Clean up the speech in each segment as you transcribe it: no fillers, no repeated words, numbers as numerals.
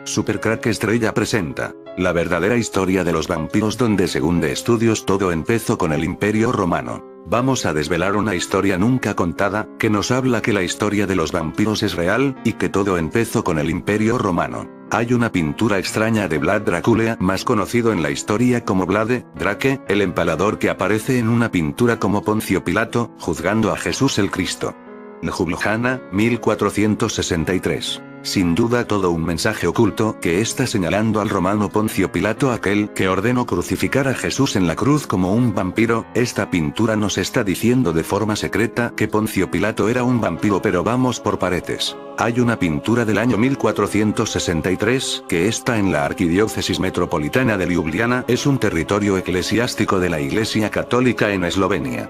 Supercrack Estrella presenta la verdadera historia de los vampiros, donde según de estudios todo empezó con el Imperio Romano. Vamos a desvelar una historia nunca contada, que nos habla que la historia de los vampiros es real, y que todo empezó con el Imperio Romano. Hay una pintura extraña de Vlad Dracula, más conocido en la historia como Vlade Drake, el empalador, que aparece en una pintura como Poncio Pilato, juzgando a Jesús el Cristo. Ljubljana, 1463. Sin duda todo un mensaje oculto, que está señalando al romano Poncio Pilato, aquel que ordenó crucificar a Jesús en la cruz como un vampiro. Esta pintura nos está diciendo de forma secreta que Poncio Pilato era un vampiro, pero vamos por paredes. Hay una pintura del año 1463, que está en la Arquidiócesis Metropolitana de Ljubljana, es un territorio eclesiástico de la Iglesia Católica en Eslovenia.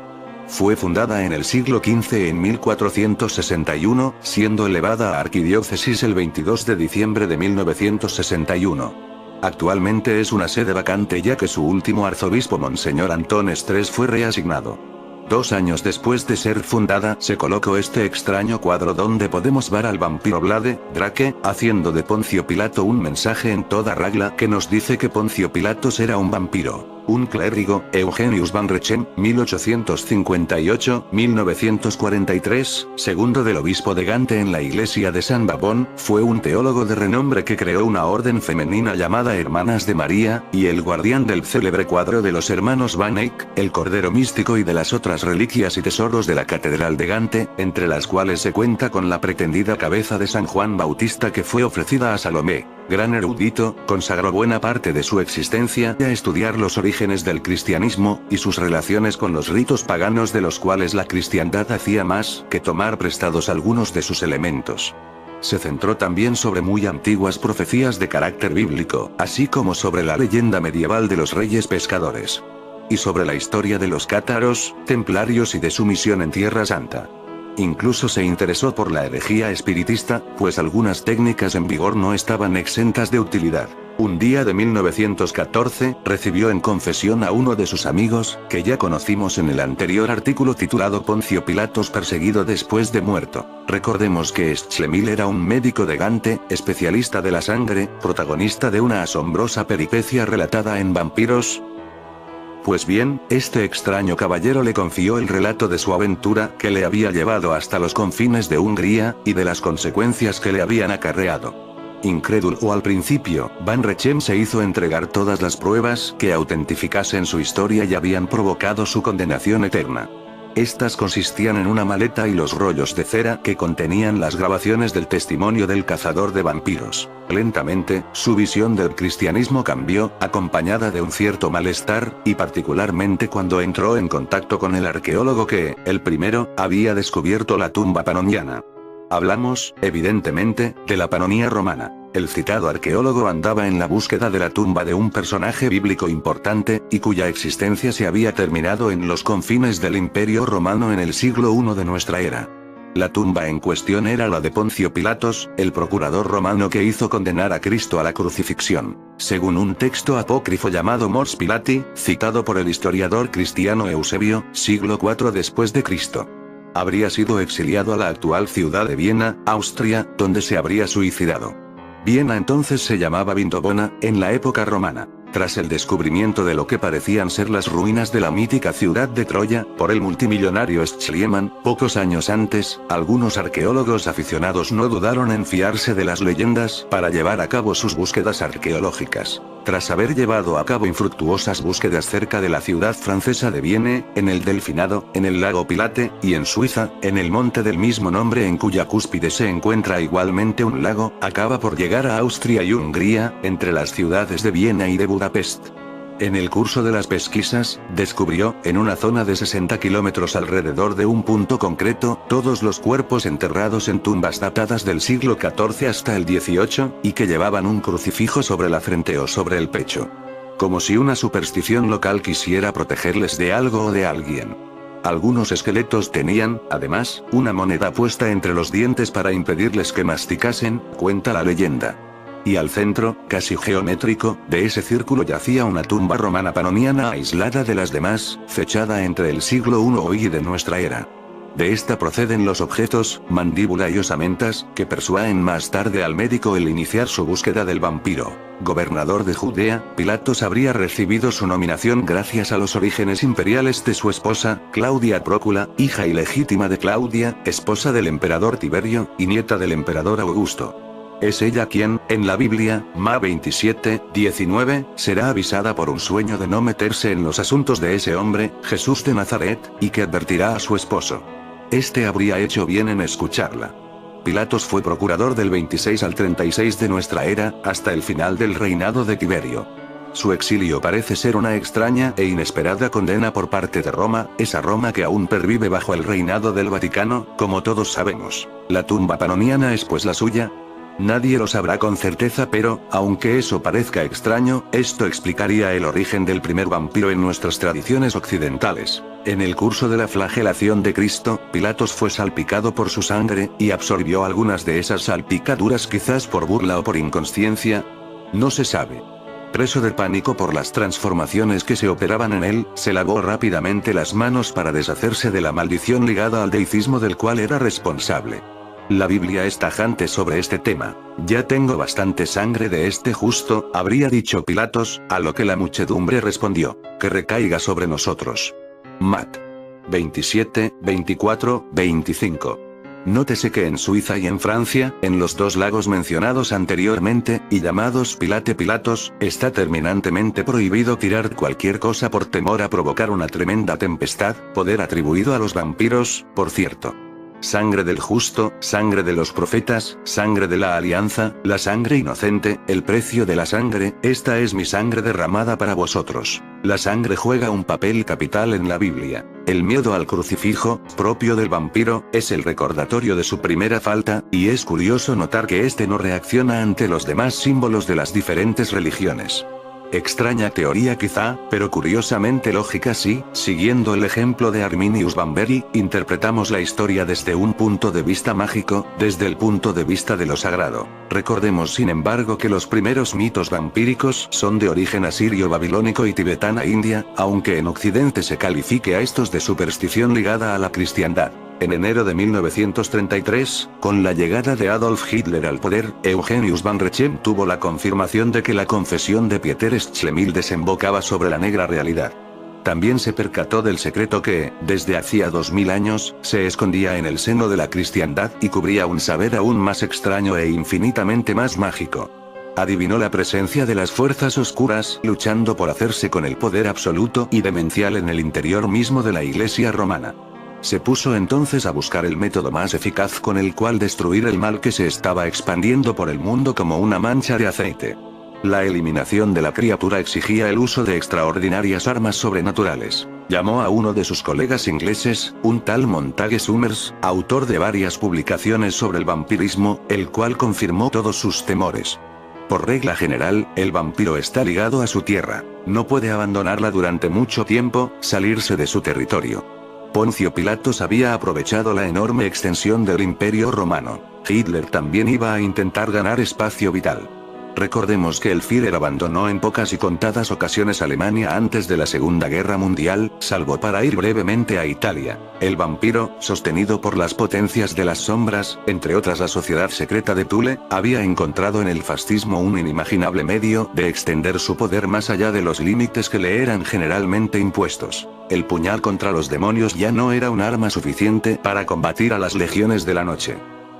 Fue fundada en el siglo XV en 1461, siendo elevada a arquidiócesis el 22 de diciembre de 1961. Actualmente es una sede vacante, ya que su último arzobispo, Monseñor Antón Estrés, fue reasignado. 2 años después de ser fundada, se colocó este extraño cuadro donde podemos ver al vampiro Vlade Drake, haciendo de Poncio Pilato un mensaje en toda regla que nos dice que Poncio Pilatos era un vampiro. Un clérigo, Eugenius van Rechem, 1858-1943, segundo del obispo de Gante en la iglesia de San Babón, fue un teólogo de renombre que creó una orden femenina llamada Hermanas de María, y el guardián del célebre cuadro de los hermanos Van Eyck, el Cordero Místico, y de las otras reliquias y tesoros de la Catedral de Gante, entre las cuales se cuenta con la pretendida cabeza de San Juan Bautista, que fue ofrecida a Salomé. Gran erudito, consagró buena parte de su existencia a estudiar los orígenes del cristianismo, y sus relaciones con los ritos paganos, de los cuales la cristiandad hacía más que tomar prestados algunos de sus elementos. Se centró también sobre muy antiguas profecías de carácter bíblico, así como sobre la leyenda medieval de los reyes pescadores. Y sobre la historia de los cátaros, templarios y de su misión en Tierra Santa. Incluso se interesó por la herejía espiritista, pues algunas técnicas en vigor no estaban exentas de utilidad. Un día de 1914, recibió en confesión a uno de sus amigos, que ya conocimos en el anterior artículo titulado Poncio Pilatos perseguido después de muerto. Recordemos que Schlemil era un médico de Gante, especialista de la sangre, protagonista de una asombrosa peripecia relatada en Vampiros. Pues bien, este extraño caballero le confió el relato de su aventura, que le había llevado hasta los confines de Hungría, y de las consecuencias que le habían acarreado. Incrédulo al principio, Van Rechem se hizo entregar todas las pruebas que autentificasen su historia y habían provocado su condenación eterna. Estas consistían en una maleta y los rollos de cera que contenían las grabaciones del testimonio del cazador de vampiros. Lentamente, su visión del cristianismo cambió, acompañada de un cierto malestar, y particularmente cuando entró en contacto con el arqueólogo que, el primero, había descubierto la tumba panoniana. Hablamos, evidentemente, de la Panonía romana. El citado arqueólogo andaba en la búsqueda de la tumba de un personaje bíblico importante, y cuya existencia se había terminado en los confines del Imperio Romano en el siglo I de nuestra era. La tumba en cuestión era la de Poncio Pilatos, el procurador romano que hizo condenar a Cristo a la crucifixión. Según un texto apócrifo llamado Mors Pilati, citado por el historiador cristiano Eusebio, siglo IV después de Cristo. Habría sido exiliado a la actual ciudad de Viena, Austria, donde se habría suicidado. Viena entonces se llamaba Vindobona, en la época romana. Tras el descubrimiento de lo que parecían ser las ruinas de la mítica ciudad de Troya, por el multimillonario Schliemann, pocos años antes, algunos arqueólogos aficionados no dudaron en fiarse de las leyendas para llevar a cabo sus búsquedas arqueológicas. Tras haber llevado a cabo infructuosas búsquedas cerca de la ciudad francesa de Vienne, en el Delfinado, en el lago Pilate, y en Suiza, en el monte del mismo nombre en cuya cúspide se encuentra igualmente un lago, acaba por llegar a Austria y Hungría, entre las ciudades de Viena y de Budapest. En el curso de las pesquisas, descubrió, en una zona de 60 kilómetros alrededor de un punto concreto, todos los cuerpos enterrados en tumbas datadas del siglo XIV hasta el XVIII, y que llevaban un crucifijo sobre la frente o sobre el pecho. Como si una superstición local quisiera protegerles de algo o de alguien. Algunos esqueletos tenían, además, una moneda puesta entre los dientes para impedirles que masticasen, cuenta la leyenda. Y al centro, casi geométrico, de ese círculo yacía una tumba romana panoniana aislada de las demás, fechada entre el siglo I y de nuestra era. De esta proceden los objetos, mandíbula y osamentas, que persuaden más tarde al médico el iniciar su búsqueda del vampiro. Gobernador de Judea, Pilatos habría recibido su nominación gracias a los orígenes imperiales de su esposa, Claudia Prócula, hija ilegítima de Claudia, esposa del emperador Tiberio, y nieta del emperador Augusto. Es ella quien, en la Biblia, Ma 27:19, será avisada por un sueño de no meterse en los asuntos de ese hombre, Jesús de Nazaret, y que advertirá a su esposo. Este habría hecho bien en escucharla. Pilatos fue procurador del 26 al 36 de nuestra era, hasta el final del reinado de Tiberio. Su exilio parece ser una extraña e inesperada condena por parte de Roma, esa Roma que aún pervive bajo el reinado del Vaticano, como todos sabemos. La tumba panoniana es pues la suya. Nadie lo sabrá con certeza, pero, aunque eso parezca extraño, esto explicaría el origen del primer vampiro en nuestras tradiciones occidentales. En el curso de la flagelación de Cristo, Pilatos fue salpicado por su sangre, y absorbió algunas de esas salpicaduras quizás por burla o por inconsciencia. No se sabe. Preso de pánico por las transformaciones que se operaban en él, se lavó rápidamente las manos para deshacerse de la maldición ligada al deícismo del cual era responsable. La Biblia es tajante sobre este tema. Ya tengo bastante sangre de este justo, habría dicho Pilatos, a lo que la muchedumbre respondió, que recaiga sobre nosotros. Mat. 27, 24, 25. Nótese que en Suiza y en Francia, en los dos lagos mencionados anteriormente, y llamados Pilatos, está terminantemente prohibido tirar cualquier cosa por temor a provocar una tremenda tempestad, poder atribuido a los vampiros, por cierto. Sangre del justo, sangre de los profetas, sangre de la alianza, la sangre inocente, el precio de la sangre, esta es mi sangre derramada para vosotros. La sangre juega un papel capital en la Biblia. El miedo al crucifijo, propio del vampiro, es el recordatorio de su primera falta, y es curioso notar que este no reacciona ante los demás símbolos de las diferentes religiones. Extraña teoría quizá, pero curiosamente lógica sí. Siguiendo el ejemplo de Arminius Bamberi, interpretamos la historia desde un punto de vista mágico, desde el punto de vista de lo sagrado. Recordemos sin embargo que los primeros mitos vampíricos son de origen asirio babilónico y tibetana india, aunque en Occidente se califique a estos de superstición ligada a la cristiandad. En enero de 1933, con la llegada de Adolf Hitler al poder, Eugenius van Rechem tuvo la confirmación de que la confesión de Pieter Schlemil desembocaba sobre la negra realidad. También se percató del secreto que, desde hacía 2000 años, se escondía en el seno de la cristiandad y cubría un saber aún más extraño e infinitamente más mágico. Adivinó la presencia de las fuerzas oscuras luchando por hacerse con el poder absoluto y demencial en el interior mismo de la Iglesia romana. Se puso entonces a buscar el método más eficaz con el cual destruir el mal que se estaba expandiendo por el mundo como una mancha de aceite. La eliminación de la criatura exigía el uso de extraordinarias armas sobrenaturales. Llamó a uno de sus colegas ingleses, un tal Montague Summers, autor de varias publicaciones sobre el vampirismo, el cual confirmó todos sus temores. Por regla general, el vampiro está ligado a su tierra. No puede abandonarla durante mucho tiempo, salirse de su territorio. Poncio Pilatos había aprovechado la enorme extensión del Imperio Romano. Hitler también iba a intentar ganar espacio vital. Recordemos que el Führer abandonó en pocas y contadas ocasiones Alemania antes de la Segunda Guerra Mundial, salvo para ir brevemente a Italia. El vampiro, sostenido por las potencias de las sombras, entre otras la sociedad secreta de Thule, había encontrado en el fascismo un inimaginable medio de extender su poder más allá de los límites que le eran generalmente impuestos. El puñal contra los demonios ya no era un arma suficiente para combatir a las legiones de la noche.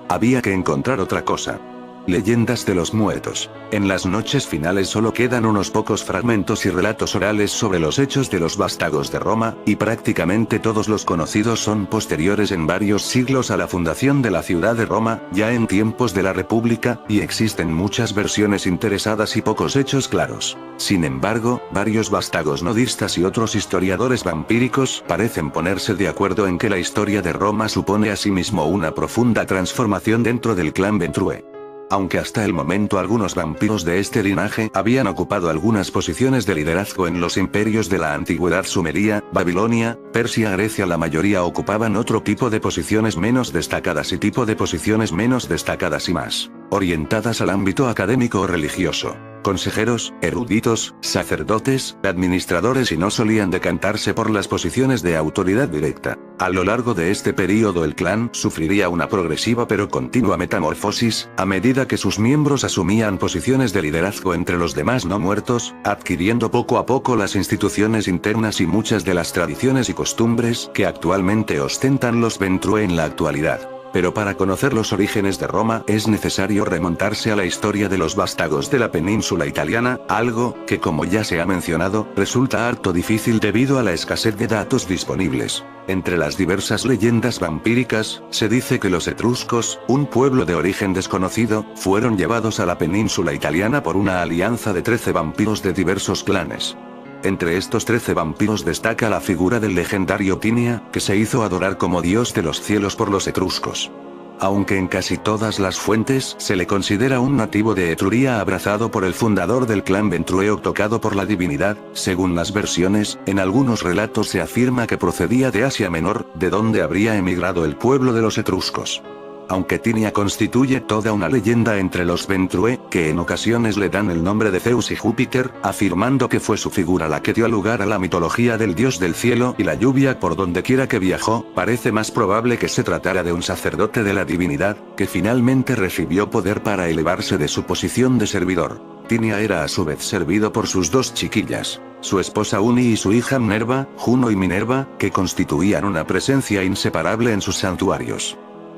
Había que encontrar otra cosa. Leyendas de los muertos. En las noches finales solo quedan unos pocos fragmentos y relatos orales sobre los hechos de los vástagos de Roma, y prácticamente todos los conocidos son posteriores en varios siglos a la fundación de la ciudad de Roma, ya en tiempos de la República, y existen muchas versiones interesadas y pocos hechos claros. Sin embargo, varios vástagos nodistas y otros historiadores vampíricos parecen ponerse de acuerdo en que la historia de Roma supone asimismo una profunda transformación dentro del clan Ventrue. Aunque hasta el momento algunos vampiros de este linaje habían ocupado algunas posiciones de liderazgo en los imperios de la antigüedad Sumeria, Babilonia, Persia, Grecia, la mayoría ocupaban otro tipo de posiciones menos destacadas y tipo de posiciones menos destacadas y más orientadas al ámbito académico o religioso. Consejeros, eruditos, sacerdotes, administradores, y no solían decantarse por las posiciones de autoridad directa. A lo largo de este período el clan sufriría una progresiva pero continua metamorfosis, a medida que sus miembros asumían posiciones de liderazgo entre los demás no muertos, adquiriendo poco a poco las instituciones internas y muchas de las tradiciones y costumbres que actualmente ostentan los Ventrue en la actualidad. Pero para conocer los orígenes de Roma es necesario remontarse a la historia de los vástagos de la península italiana, algo que, como ya se ha mencionado, resulta harto difícil debido a la escasez de datos disponibles. Entre las diversas leyendas vampíricas, se dice que los etruscos, un pueblo de origen desconocido, fueron llevados a la península italiana por una alianza de 13 vampiros de diversos clanes. Entre estos 13 vampiros destaca la figura del legendario Tinia, que se hizo adorar como dios de los cielos por los etruscos. Aunque en casi todas las fuentes se le considera un nativo de Etruria abrazado por el fundador del clan Ventrue o tocado por la divinidad, según las versiones, en algunos relatos se afirma que procedía de Asia Menor, de donde habría emigrado el pueblo de los etruscos. Aunque Tinia constituye toda una leyenda entre los Ventrue, que en ocasiones le dan el nombre de Zeus y Júpiter, afirmando que fue su figura la que dio lugar a la mitología del dios del cielo y la lluvia por donde quiera que viajó, parece más probable que se tratara de un sacerdote de la divinidad, que finalmente recibió poder para elevarse de su posición de servidor. Tinia era a su vez servido por sus dos chiquillas, su esposa Uni y su hija Minerva, Juno y Minerva, que constituían una presencia inseparable en sus santuarios.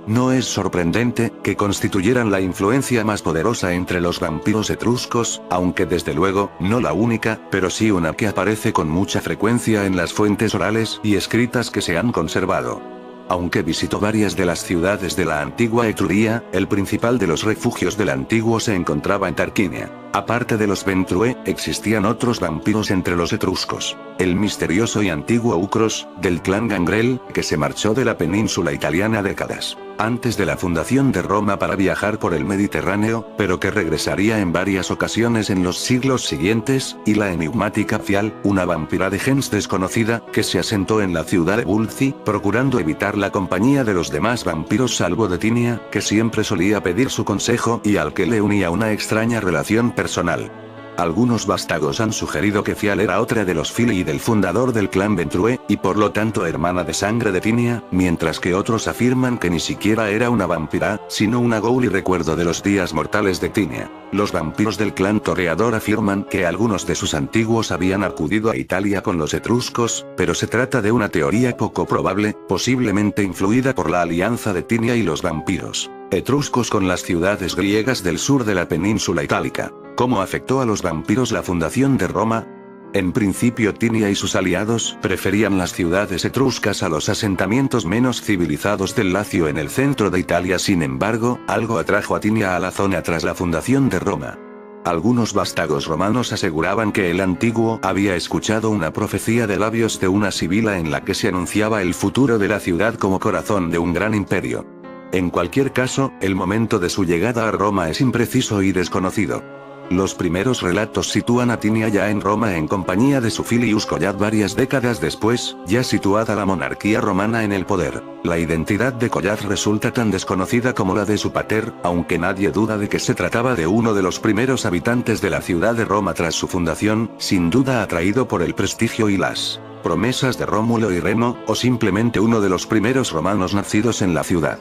No es sorprendente que constituyeran la influencia más poderosa entre los vampiros etruscos, aunque desde luego, no la única, pero sí una que aparece con mucha frecuencia en las fuentes orales y escritas que se han conservado. Aunque visitó varias de las ciudades de la antigua Etruria, el principal de los refugios del antiguo se encontraba en Tarquinia. Aparte de los Ventrue, existían otros vampiros entre los etruscos. El misterioso y antiguo Ucros, del clan Gangrel, que se marchó de la península italiana décadas antes de la fundación de Roma para viajar por el Mediterráneo, pero que regresaría en varias ocasiones en los siglos siguientes, y la enigmática Fial, una vampira de gens desconocida, que se asentó en la ciudad de Bulci, procurando evitar la compañía de los demás vampiros salvo de Tinia, que siempre solía pedir su consejo y al que le unía una extraña relación personal. Algunos vástagos han sugerido que Fial era otra de los filii del fundador del clan Ventrue, y por lo tanto hermana de sangre de Tinia, mientras que otros afirman que ni siquiera era una vampira, sino una ghoul y recuerdo de los días mortales de Tinia. Los vampiros del clan Toreador afirman que algunos de sus antiguos habían acudido a Italia con los etruscos, pero se trata de una teoría poco probable, posiblemente influida por la alianza de Tinia y los vampiros etruscos con las ciudades griegas del sur de la península itálica. ¿Cómo afectó a los vampiros la fundación de Roma? En principio Tinia y sus aliados preferían las ciudades etruscas a los asentamientos menos civilizados del Lacio en el centro de Italia. Sin embargo, algo atrajo a Tinia a la zona tras la fundación de Roma. Algunos vástagos romanos aseguraban que el antiguo había escuchado una profecía de labios de una sibila en la que se anunciaba el futuro de la ciudad como corazón de un gran imperio. En cualquier caso, el momento de su llegada a Roma es impreciso y desconocido. Los primeros relatos sitúan a Tinia ya en Roma en compañía de su filius Collad varias décadas después, ya situada la monarquía romana en el poder. La identidad de Collad resulta tan desconocida como la de su pater, aunque nadie duda de que se trataba de uno de los primeros habitantes de la ciudad de Roma tras su fundación, sin duda atraído por el prestigio y las promesas de Rómulo y Remo, o simplemente uno de los primeros romanos nacidos en la ciudad.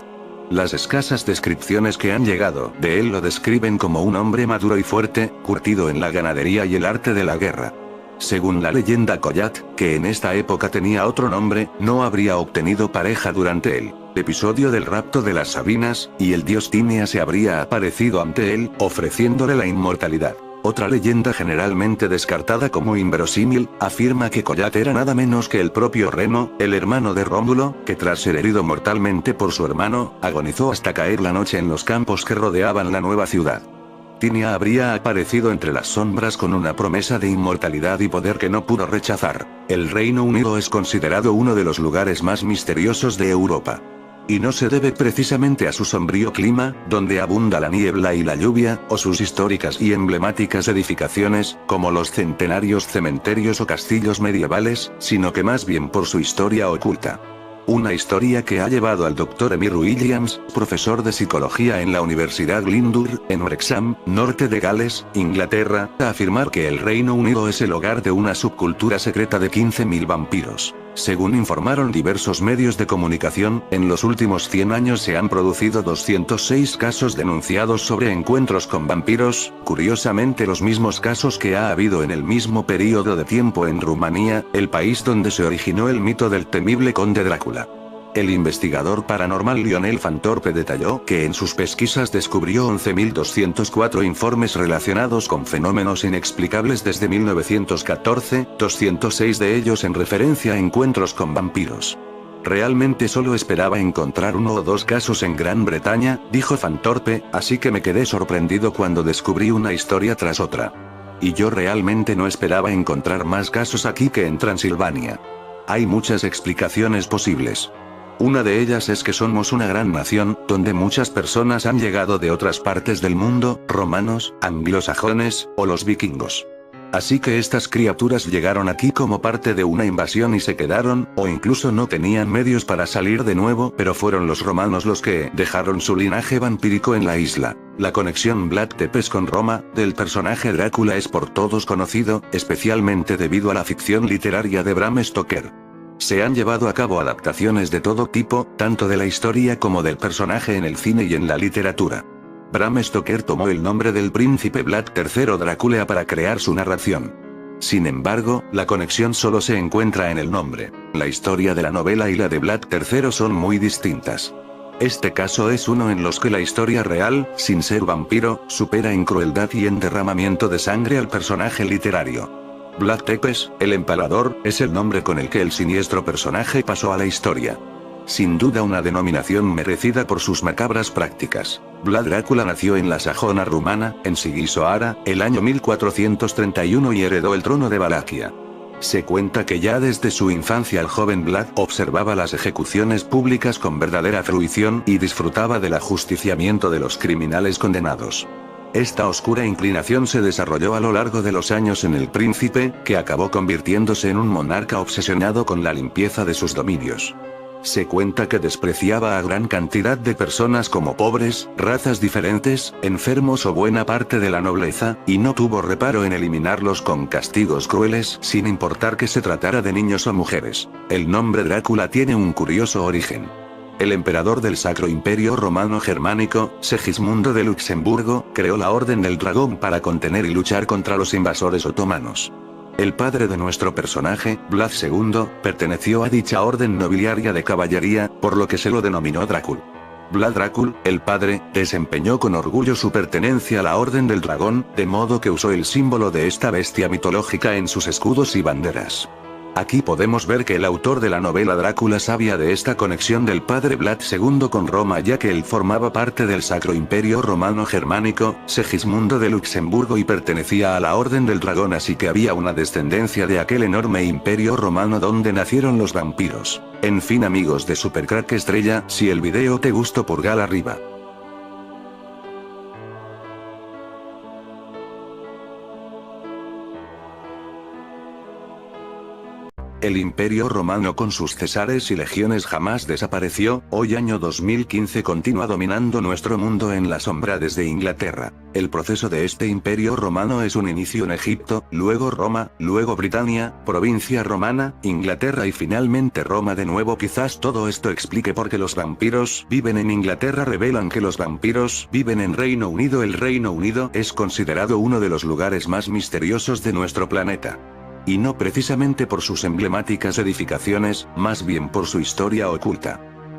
Las escasas descripciones que han llegado de él lo describen como un hombre maduro y fuerte, curtido en la ganadería y el arte de la guerra. Según la leyenda Collad, que en esta época tenía otro nombre, no habría obtenido pareja durante el episodio del rapto de las Sabinas, y el dios Tinia se habría aparecido ante él, ofreciéndole la inmortalidad. Otra leyenda generalmente descartada como inverosímil, afirma que Collad era nada menos que el propio Remo, el hermano de Rómulo, que tras ser herido mortalmente por su hermano, agonizó hasta caer la noche en los campos que rodeaban la nueva ciudad. Tinia habría aparecido entre las sombras con una promesa de inmortalidad y poder que no pudo rechazar. El Reino Unido es considerado uno de los lugares más misteriosos de Europa. Y no se debe precisamente a su sombrío clima, donde abunda la niebla y la lluvia, o sus históricas y emblemáticas edificaciones, como los centenarios cementerios o castillos medievales, sino que más bien por su historia oculta. Una historia que ha llevado al Dr. Emir Williams, profesor de psicología en la Universidad Glyndŵr, en Wrexham, norte de Gales, Inglaterra, a afirmar que el Reino Unido es el hogar de una subcultura secreta de 15.000 vampiros. Según informaron diversos medios de comunicación, en los últimos 100 años se han producido 206 casos denunciados sobre encuentros con vampiros, curiosamente los mismos casos que ha habido en el mismo periodo de tiempo en Rumanía, el país donde se originó el mito del temible conde Drácula. El investigador paranormal Lionel Fantorpe detalló que en sus pesquisas descubrió 11.204 informes relacionados con fenómenos inexplicables desde 1914, 206 de ellos en referencia a encuentros con vampiros. Realmente solo esperaba encontrar uno o dos casos en Gran Bretaña, dijo Fantorpe, así que me quedé sorprendido cuando descubrí una historia tras otra. Y yo realmente no esperaba encontrar más casos aquí que en Transilvania. Hay muchas explicaciones posibles. Una de ellas es que somos una gran nación, donde muchas personas han llegado de otras partes del mundo, romanos, anglosajones, o los vikingos. Así que estas criaturas llegaron aquí como parte de una invasión y se quedaron, o incluso no tenían medios para salir de nuevo, pero fueron los romanos los que dejaron su linaje vampírico en la isla. La conexión Vlad Tepes con Roma, del personaje Drácula es por todos conocido, especialmente debido a la ficción literaria de Bram Stoker. Se han llevado a cabo adaptaciones de todo tipo, tanto de la historia como del personaje en el cine y en la literatura. Bram Stoker tomó el nombre del príncipe Vlad III Drácula para crear su narración. Sin embargo, la conexión solo se encuentra en el nombre. La historia de la novela y la de Vlad III son muy distintas. Este caso es uno en los que la historia real, sin ser vampiro, supera en crueldad y en derramamiento de sangre al personaje literario. Vlad Tepes, el empalador, es el nombre con el que el siniestro personaje pasó a la historia. Sin duda una denominación merecida por sus macabras prácticas. Vlad Drácula nació en la Sajona rumana, en Sighisoara, el año 1431 y heredó el trono de Valaquia. Se cuenta que ya desde su infancia el joven Vlad observaba las ejecuciones públicas con verdadera fruición y disfrutaba del ajusticiamiento de los criminales condenados. Esta oscura inclinación se desarrolló a lo largo de los años en el príncipe, que acabó convirtiéndose en un monarca obsesionado con la limpieza de sus dominios. Se cuenta que despreciaba a gran cantidad de personas como pobres, razas diferentes, enfermos o buena parte de la nobleza, y no tuvo reparo en eliminarlos con castigos crueles, sin importar que se tratara de niños o mujeres. El nombre Drácula tiene un curioso origen. El emperador del Sacro Imperio Romano Germánico, Segismundo de Luxemburgo, creó la Orden del Dragón para contener y luchar contra los invasores otomanos. El padre de nuestro personaje, Vlad II, perteneció a dicha orden nobiliaria de caballería, por lo que se lo denominó Drácula. Vlad Drácula, el padre, desempeñó con orgullo su pertenencia a la Orden del Dragón, de modo que usó el símbolo de esta bestia mitológica en sus escudos y banderas. Aquí podemos ver que el autor de la novela Drácula sabía de esta conexión del padre Vlad II con Roma, ya que él formaba parte del Sacro Imperio Romano Germánico, Segismundo de Luxemburgo, y pertenecía a la Orden del Dragón, así que había una descendencia de aquel enorme imperio romano donde nacieron los vampiros. En fin, amigos de Supercrack Estrella, si el video te gustó, pulgar arriba. El Imperio Romano con sus cesares y legiones jamás desapareció, hoy año 2015 continúa dominando nuestro mundo en la sombra desde Inglaterra. El proceso de este Imperio Romano es un inicio en Egipto, luego Roma, luego Britania, provincia romana, Inglaterra y finalmente Roma de nuevo. Quizás todo esto explique por qué los vampiros viven en Inglaterra revelan que los vampiros viven en Reino Unido. El Reino Unido es considerado uno de los lugares más misteriosos de nuestro planeta. Y no precisamente por sus emblemáticas edificaciones, más bien por su historia oculta.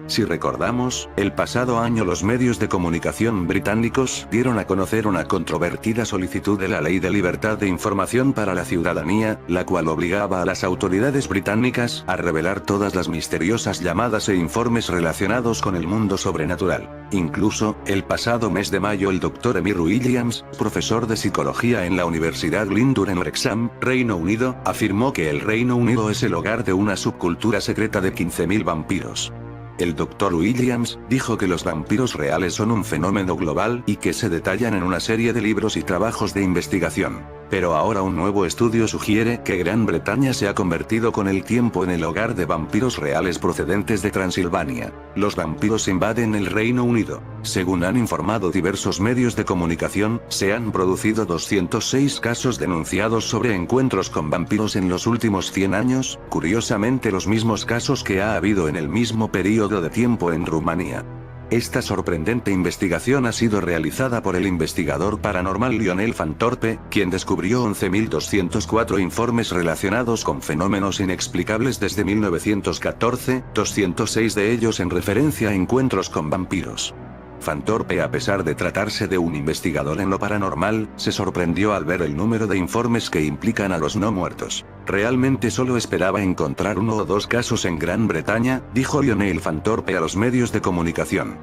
Si recordamos, el pasado año los medios de comunicación británicos dieron a conocer una controvertida solicitud de la Ley de Libertad de Información para la Ciudadanía, la cual obligaba a las autoridades británicas a revelar todas las misteriosas llamadas e informes relacionados con el mundo sobrenatural. Incluso, el pasado mes de mayo el Dr. Emir Williams, profesor de psicología en la Universidad Glyndŵr en Wrexham, Reino Unido, afirmó que el Reino Unido es el hogar de una subcultura secreta de 15.000 vampiros. El Dr. Williams dijo que los vampiros reales son un fenómeno global y que se detallan en una serie de libros y trabajos de investigación. Pero ahora un nuevo estudio sugiere que Gran Bretaña se ha convertido con el tiempo en el hogar de vampiros reales procedentes de Transilvania. Los vampiros invaden el Reino Unido. Según han informado diversos medios de comunicación, se han producido 206 casos denunciados sobre encuentros con vampiros en los últimos 100 años, curiosamente los mismos casos que ha habido en el mismo periodo de tiempo en Rumanía. Esta sorprendente investigación ha sido realizada por el investigador paranormal Lionel Fanthorpe, quien descubrió 11.204 informes relacionados con fenómenos inexplicables desde 1914, 206 de ellos en referencia a encuentros con vampiros. Fanthorpe, a pesar de tratarse de un investigador en lo paranormal, se sorprendió al ver el número de informes que implican a los no muertos. Realmente solo esperaba encontrar 1 o 2 casos en Gran Bretaña, dijo Lionel Fanthorpe a los medios de comunicación.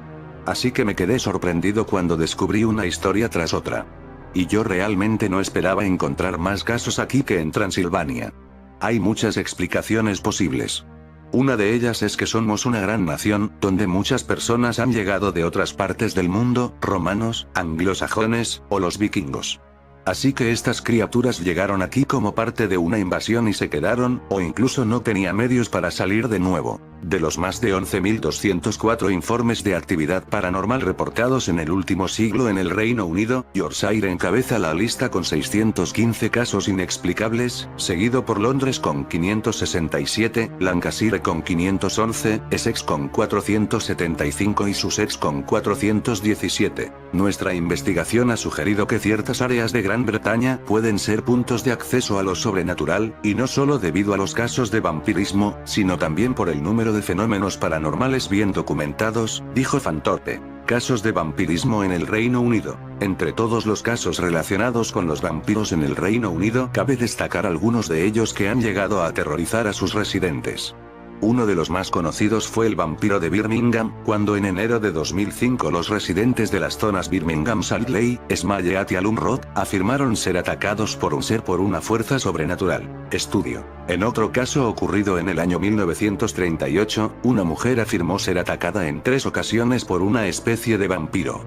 Así que me quedé sorprendido cuando descubrí una historia tras otra. Y yo realmente no esperaba encontrar más casos aquí que en Transilvania. Hay muchas explicaciones posibles. Una de ellas es que somos una gran nación, donde muchas personas han llegado de otras partes del mundo, romanos, anglosajones, o los vikingos. Así que estas criaturas llegaron aquí como parte de una invasión y se quedaron, o incluso no tenían medios para salir de nuevo. De los más de 11.204 informes de actividad paranormal reportados en el último siglo en el Reino Unido, Yorkshire encabeza la lista con 615 casos inexplicables, seguido por Londres con 567, Lancashire con 511, Essex con 475 y Sussex con 417. Nuestra investigación ha sugerido que ciertas áreas de Gran Bretaña pueden ser puntos de acceso a lo sobrenatural, y no solo debido a los casos de vampirismo, sino también por el número de fenómenos paranormales bien documentados, dijo Fanthorpe. Casos de vampirismo en el Reino Unido. Entre todos los casos relacionados con los vampiros en el Reino Unido, cabe destacar algunos de ellos que han llegado a aterrorizar a sus residentes. Uno de los más conocidos fue el vampiro de Birmingham, cuando en enero de 2005 los residentes de las zonas Birmingham, Salt Lake, Smalleat y Alum Road, afirmaron ser atacados por un ser por una fuerza sobrenatural. Estudio. En otro caso ocurrido en el año 1938, una mujer afirmó ser atacada en 3 ocasiones por una especie de vampiro.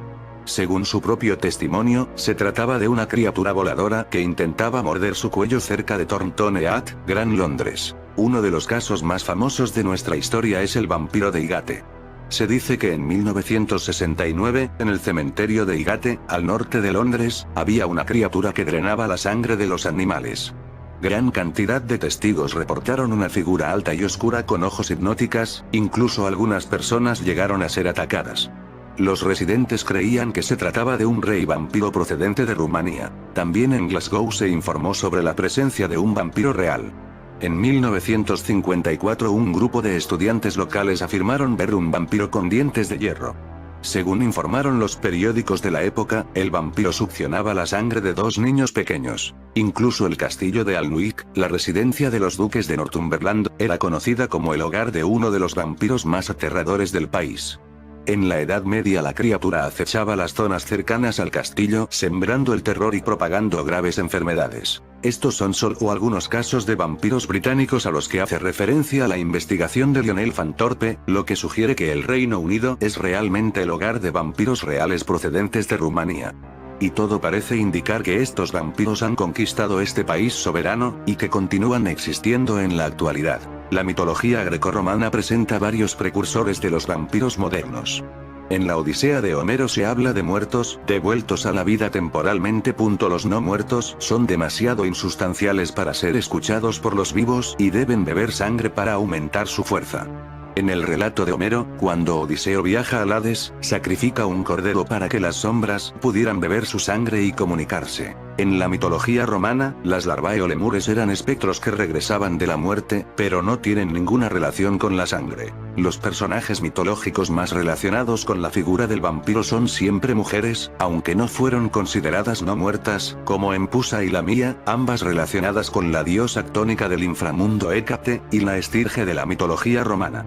Según su propio testimonio, se trataba de una criatura voladora que intentaba morder su cuello cerca de Thornton Heath, Gran Londres. Uno de los casos más famosos de nuestra historia es el vampiro de Highgate. Se dice que en 1969, en el cementerio de Highgate, al norte de Londres, había una criatura que drenaba la sangre de los animales. Gran cantidad de testigos reportaron una figura alta y oscura con ojos hipnóticas, incluso algunas personas llegaron a ser atacadas. Los residentes creían que se trataba de un rey vampiro procedente de Rumanía. También en Glasgow se informó sobre la presencia de un vampiro real. En 1954 un grupo de estudiantes locales afirmaron ver un vampiro con dientes de hierro. Según informaron los periódicos de la época, el vampiro succionaba la sangre de 2 niños pequeños. Incluso el castillo de Alnwick, la residencia de los duques de Northumberland, era conocida como el hogar de uno de los vampiros más aterradores del país. En la Edad Media la criatura acechaba las zonas cercanas al castillo, sembrando el terror y propagando graves enfermedades. Estos son solo algunos casos de vampiros británicos a los que hace referencia la investigación de Lionel Fanthorpe, lo que sugiere que el Reino Unido es realmente el hogar de vampiros reales procedentes de Rumanía. Y todo parece indicar que estos vampiros han conquistado este país soberano, y que continúan existiendo en la actualidad. La mitología grecorromana presenta varios precursores de los vampiros modernos. En la Odisea de Homero se habla de muertos, devueltos a la vida temporalmente. Los no muertos son demasiado insustanciales para ser escuchados por los vivos y deben beber sangre para aumentar su fuerza. En el relato de Homero, cuando Odiseo viaja al Hades, sacrifica un cordero para que las sombras pudieran beber su sangre y comunicarse. En la mitología romana, las larvae o lemures eran espectros que regresaban de la muerte, pero no tienen ninguna relación con la sangre. Los personajes mitológicos más relacionados con la figura del vampiro son siempre mujeres, aunque no fueron consideradas no muertas, como Empusa y Lamia, ambas relacionadas con la diosa ctónica del inframundo Hécate, y la Estirge de la mitología romana.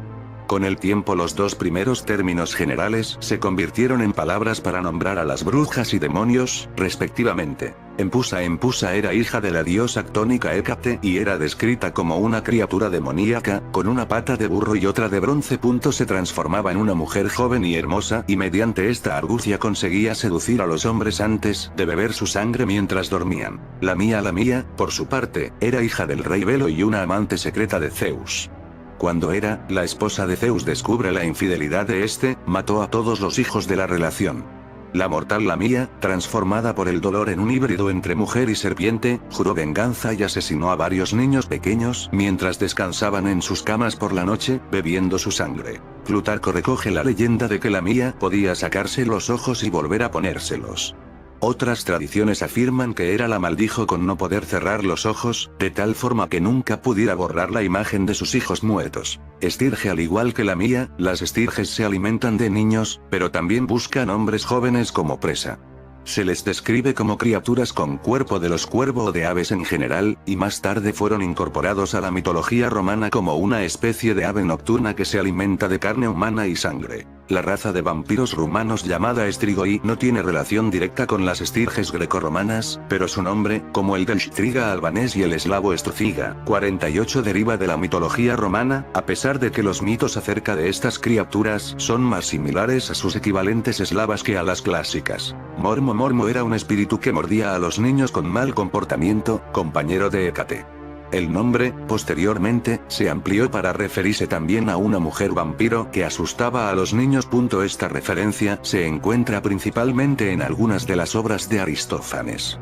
Con el tiempo los dos primeros términos generales se convirtieron en palabras para nombrar a las brujas y demonios, respectivamente. Empusa era hija de la diosa ctónica Hécate y era descrita como una criatura demoníaca, con una pata de burro y otra de bronce. Se transformaba en una mujer joven y hermosa y mediante esta argucia conseguía seducir a los hombres antes de beber su sangre mientras dormían. La mía, por su parte, era hija del rey Belo y una amante secreta de Zeus. Cuando la esposa de Zeus descubre la infidelidad de este, mató a todos los hijos de la relación. La mortal Lamia, transformada por el dolor en un híbrido entre mujer y serpiente, juró venganza y asesinó a varios niños pequeños mientras descansaban en sus camas por la noche, bebiendo su sangre. Plutarco recoge la leyenda de que Lamia podía sacarse los ojos y volver a ponérselos. Otras tradiciones afirman que la maldijo con no poder cerrar los ojos, de tal forma que nunca pudiera borrar la imagen de sus hijos muertos. Estirge al igual que Lamia, las estirges se alimentan de niños, pero también buscan hombres jóvenes como presa. Se les describe como criaturas con cuerpo de los cuervos o de aves en general, y más tarde fueron incorporados a la mitología romana como una especie de ave nocturna que se alimenta de carne humana y sangre. La raza de vampiros rumanos llamada Strigoi no tiene relación directa con las estirges grecorromanas, pero su nombre, como el del Striga albanés y el eslavo Struciga 48 deriva de la mitología romana, a pesar de que los mitos acerca de estas criaturas son más similares a sus equivalentes eslavas que a las clásicas. Mormo era un espíritu que mordía a los niños con mal comportamiento, compañero de Hécate. El nombre, posteriormente, se amplió para referirse también a una mujer vampiro que asustaba a los niños. Esta referencia se encuentra principalmente en algunas de las obras de Aristófanes.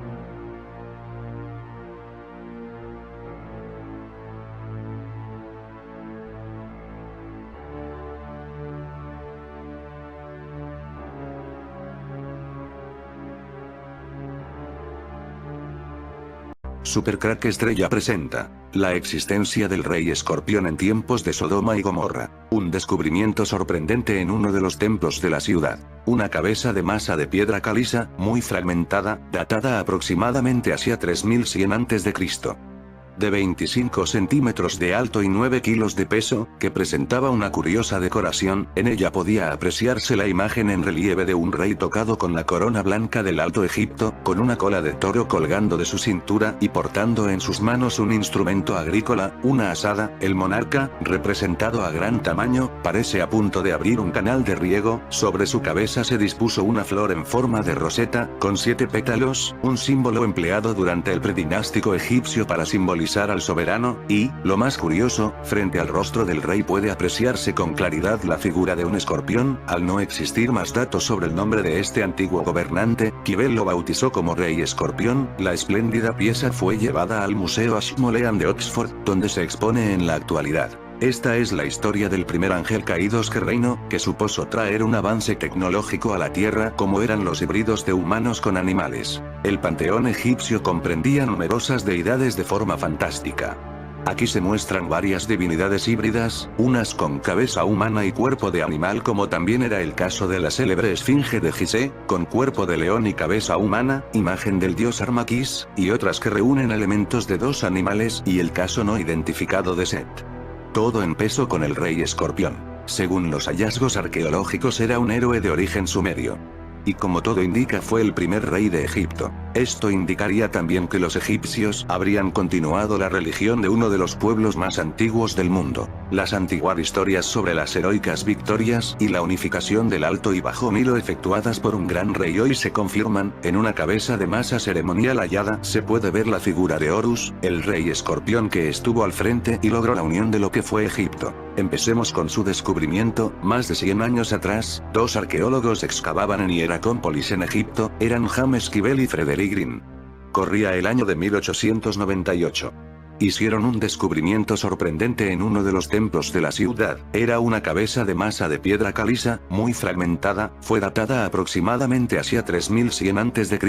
Supercrack Estrella presenta la existencia del rey escorpión en tiempos de Sodoma y Gomorra. Un descubrimiento sorprendente en uno de los templos de la ciudad. Una cabeza de masa de piedra caliza, muy fragmentada, datada aproximadamente hacia 3100 a.C. De 25 centímetros de alto y 9 kilos de peso, que presentaba una curiosa decoración. En ella podía apreciarse la imagen en relieve de un rey tocado con la corona blanca del Alto Egipto, con una cola de toro colgando de su cintura y portando en sus manos un instrumento agrícola, una azada. El monarca, representado a gran tamaño, parece a punto de abrir un canal de riego. Sobre su cabeza se dispuso una flor en forma de roseta, con 7 pétalos, un símbolo empleado durante el predinástico egipcio para simbolizar al soberano, y, lo más curioso, frente al rostro del rey puede apreciarse con claridad la figura de un escorpión. Al no existir más datos sobre el nombre de este antiguo gobernante, Kibel lo bautizó como Rey Escorpión. La espléndida pieza fue llevada al Museo Ashmolean de Oxford, donde se expone en la actualidad. Esta es la historia del primer ángel caído que reinó, que supuso traer un avance tecnológico a la Tierra como eran los híbridos de humanos con animales. El panteón egipcio comprendía numerosas deidades de forma fantástica. Aquí se muestran varias divinidades híbridas, unas con cabeza humana y cuerpo de animal, como también era el caso de la célebre esfinge de Gizeh, con cuerpo de león y cabeza humana, imagen del dios Armaquis, y otras que reúnen elementos de 2 animales, y el caso no identificado de Set. Todo empezó con el rey escorpión. Según los hallazgos arqueológicos era un héroe de origen sumerio. Y como todo indica fue el primer rey de Egipto. Esto indicaría también que los egipcios habrían continuado la religión de uno de los pueblos más antiguos del mundo. Las antiguas historias sobre las heroicas victorias y la unificación del Alto y Bajo Nilo efectuadas por un gran rey hoy se confirman. En una cabeza de masa ceremonial hallada se puede ver la figura de Horus, el rey escorpión que estuvo al frente y logró la unión de lo que fue Egipto. Empecemos con su descubrimiento. Más de 100 años atrás, 2 arqueólogos excavaban en Hieracómpolis en Egipto, eran James Kibel y Frederick Green. Corría el año de 1898. Hicieron un descubrimiento sorprendente en uno de los templos de la ciudad. Era una cabeza de masa de piedra caliza, muy fragmentada, fue datada aproximadamente hacia 3100 a.C.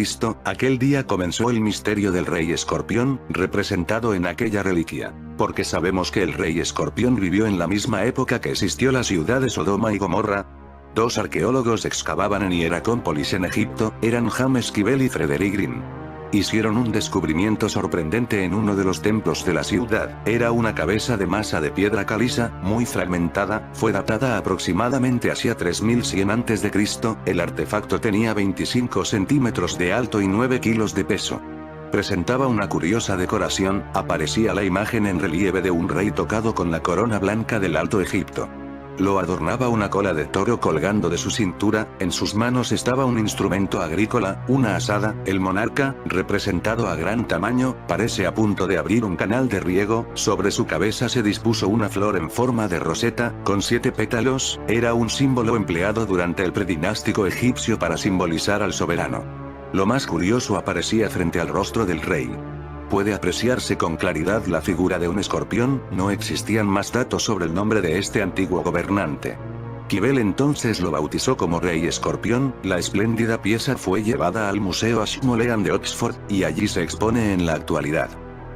Aquel día comenzó el misterio del rey escorpión, representado en aquella reliquia. Porque sabemos que el rey escorpión vivió en la misma época que existió la ciudad de Sodoma y Gomorra. 2 arqueólogos excavaban en Hieracómpolis en Egipto, eran James Kibel y Frederick Green. Hicieron un descubrimiento sorprendente en uno de los templos de la ciudad. Era una cabeza de masa de piedra caliza, muy fragmentada, fue datada aproximadamente hacia 3100 a.C. El artefacto tenía 25 centímetros de alto y 9 kilos de peso. Presentaba una curiosa decoración, aparecía la imagen en relieve de un rey tocado con la corona blanca del Alto Egipto. Lo adornaba una cola de toro colgando de su cintura, en sus manos estaba un instrumento agrícola, una azada. El monarca, representado a gran tamaño, parece a punto de abrir un canal de riego. Sobre su cabeza se dispuso una flor en forma de roseta, con 7 pétalos. Era un símbolo empleado durante el predinástico egipcio para simbolizar al soberano. Lo más curioso aparecía frente al rostro del rey. Puede apreciarse con claridad la figura de un escorpión. No existían más datos sobre el nombre de este antiguo gobernante. Quibel entonces lo bautizó como Rey Escorpión. La espléndida pieza fue llevada al Museo Ashmolean de Oxford, y allí se expone en la actualidad.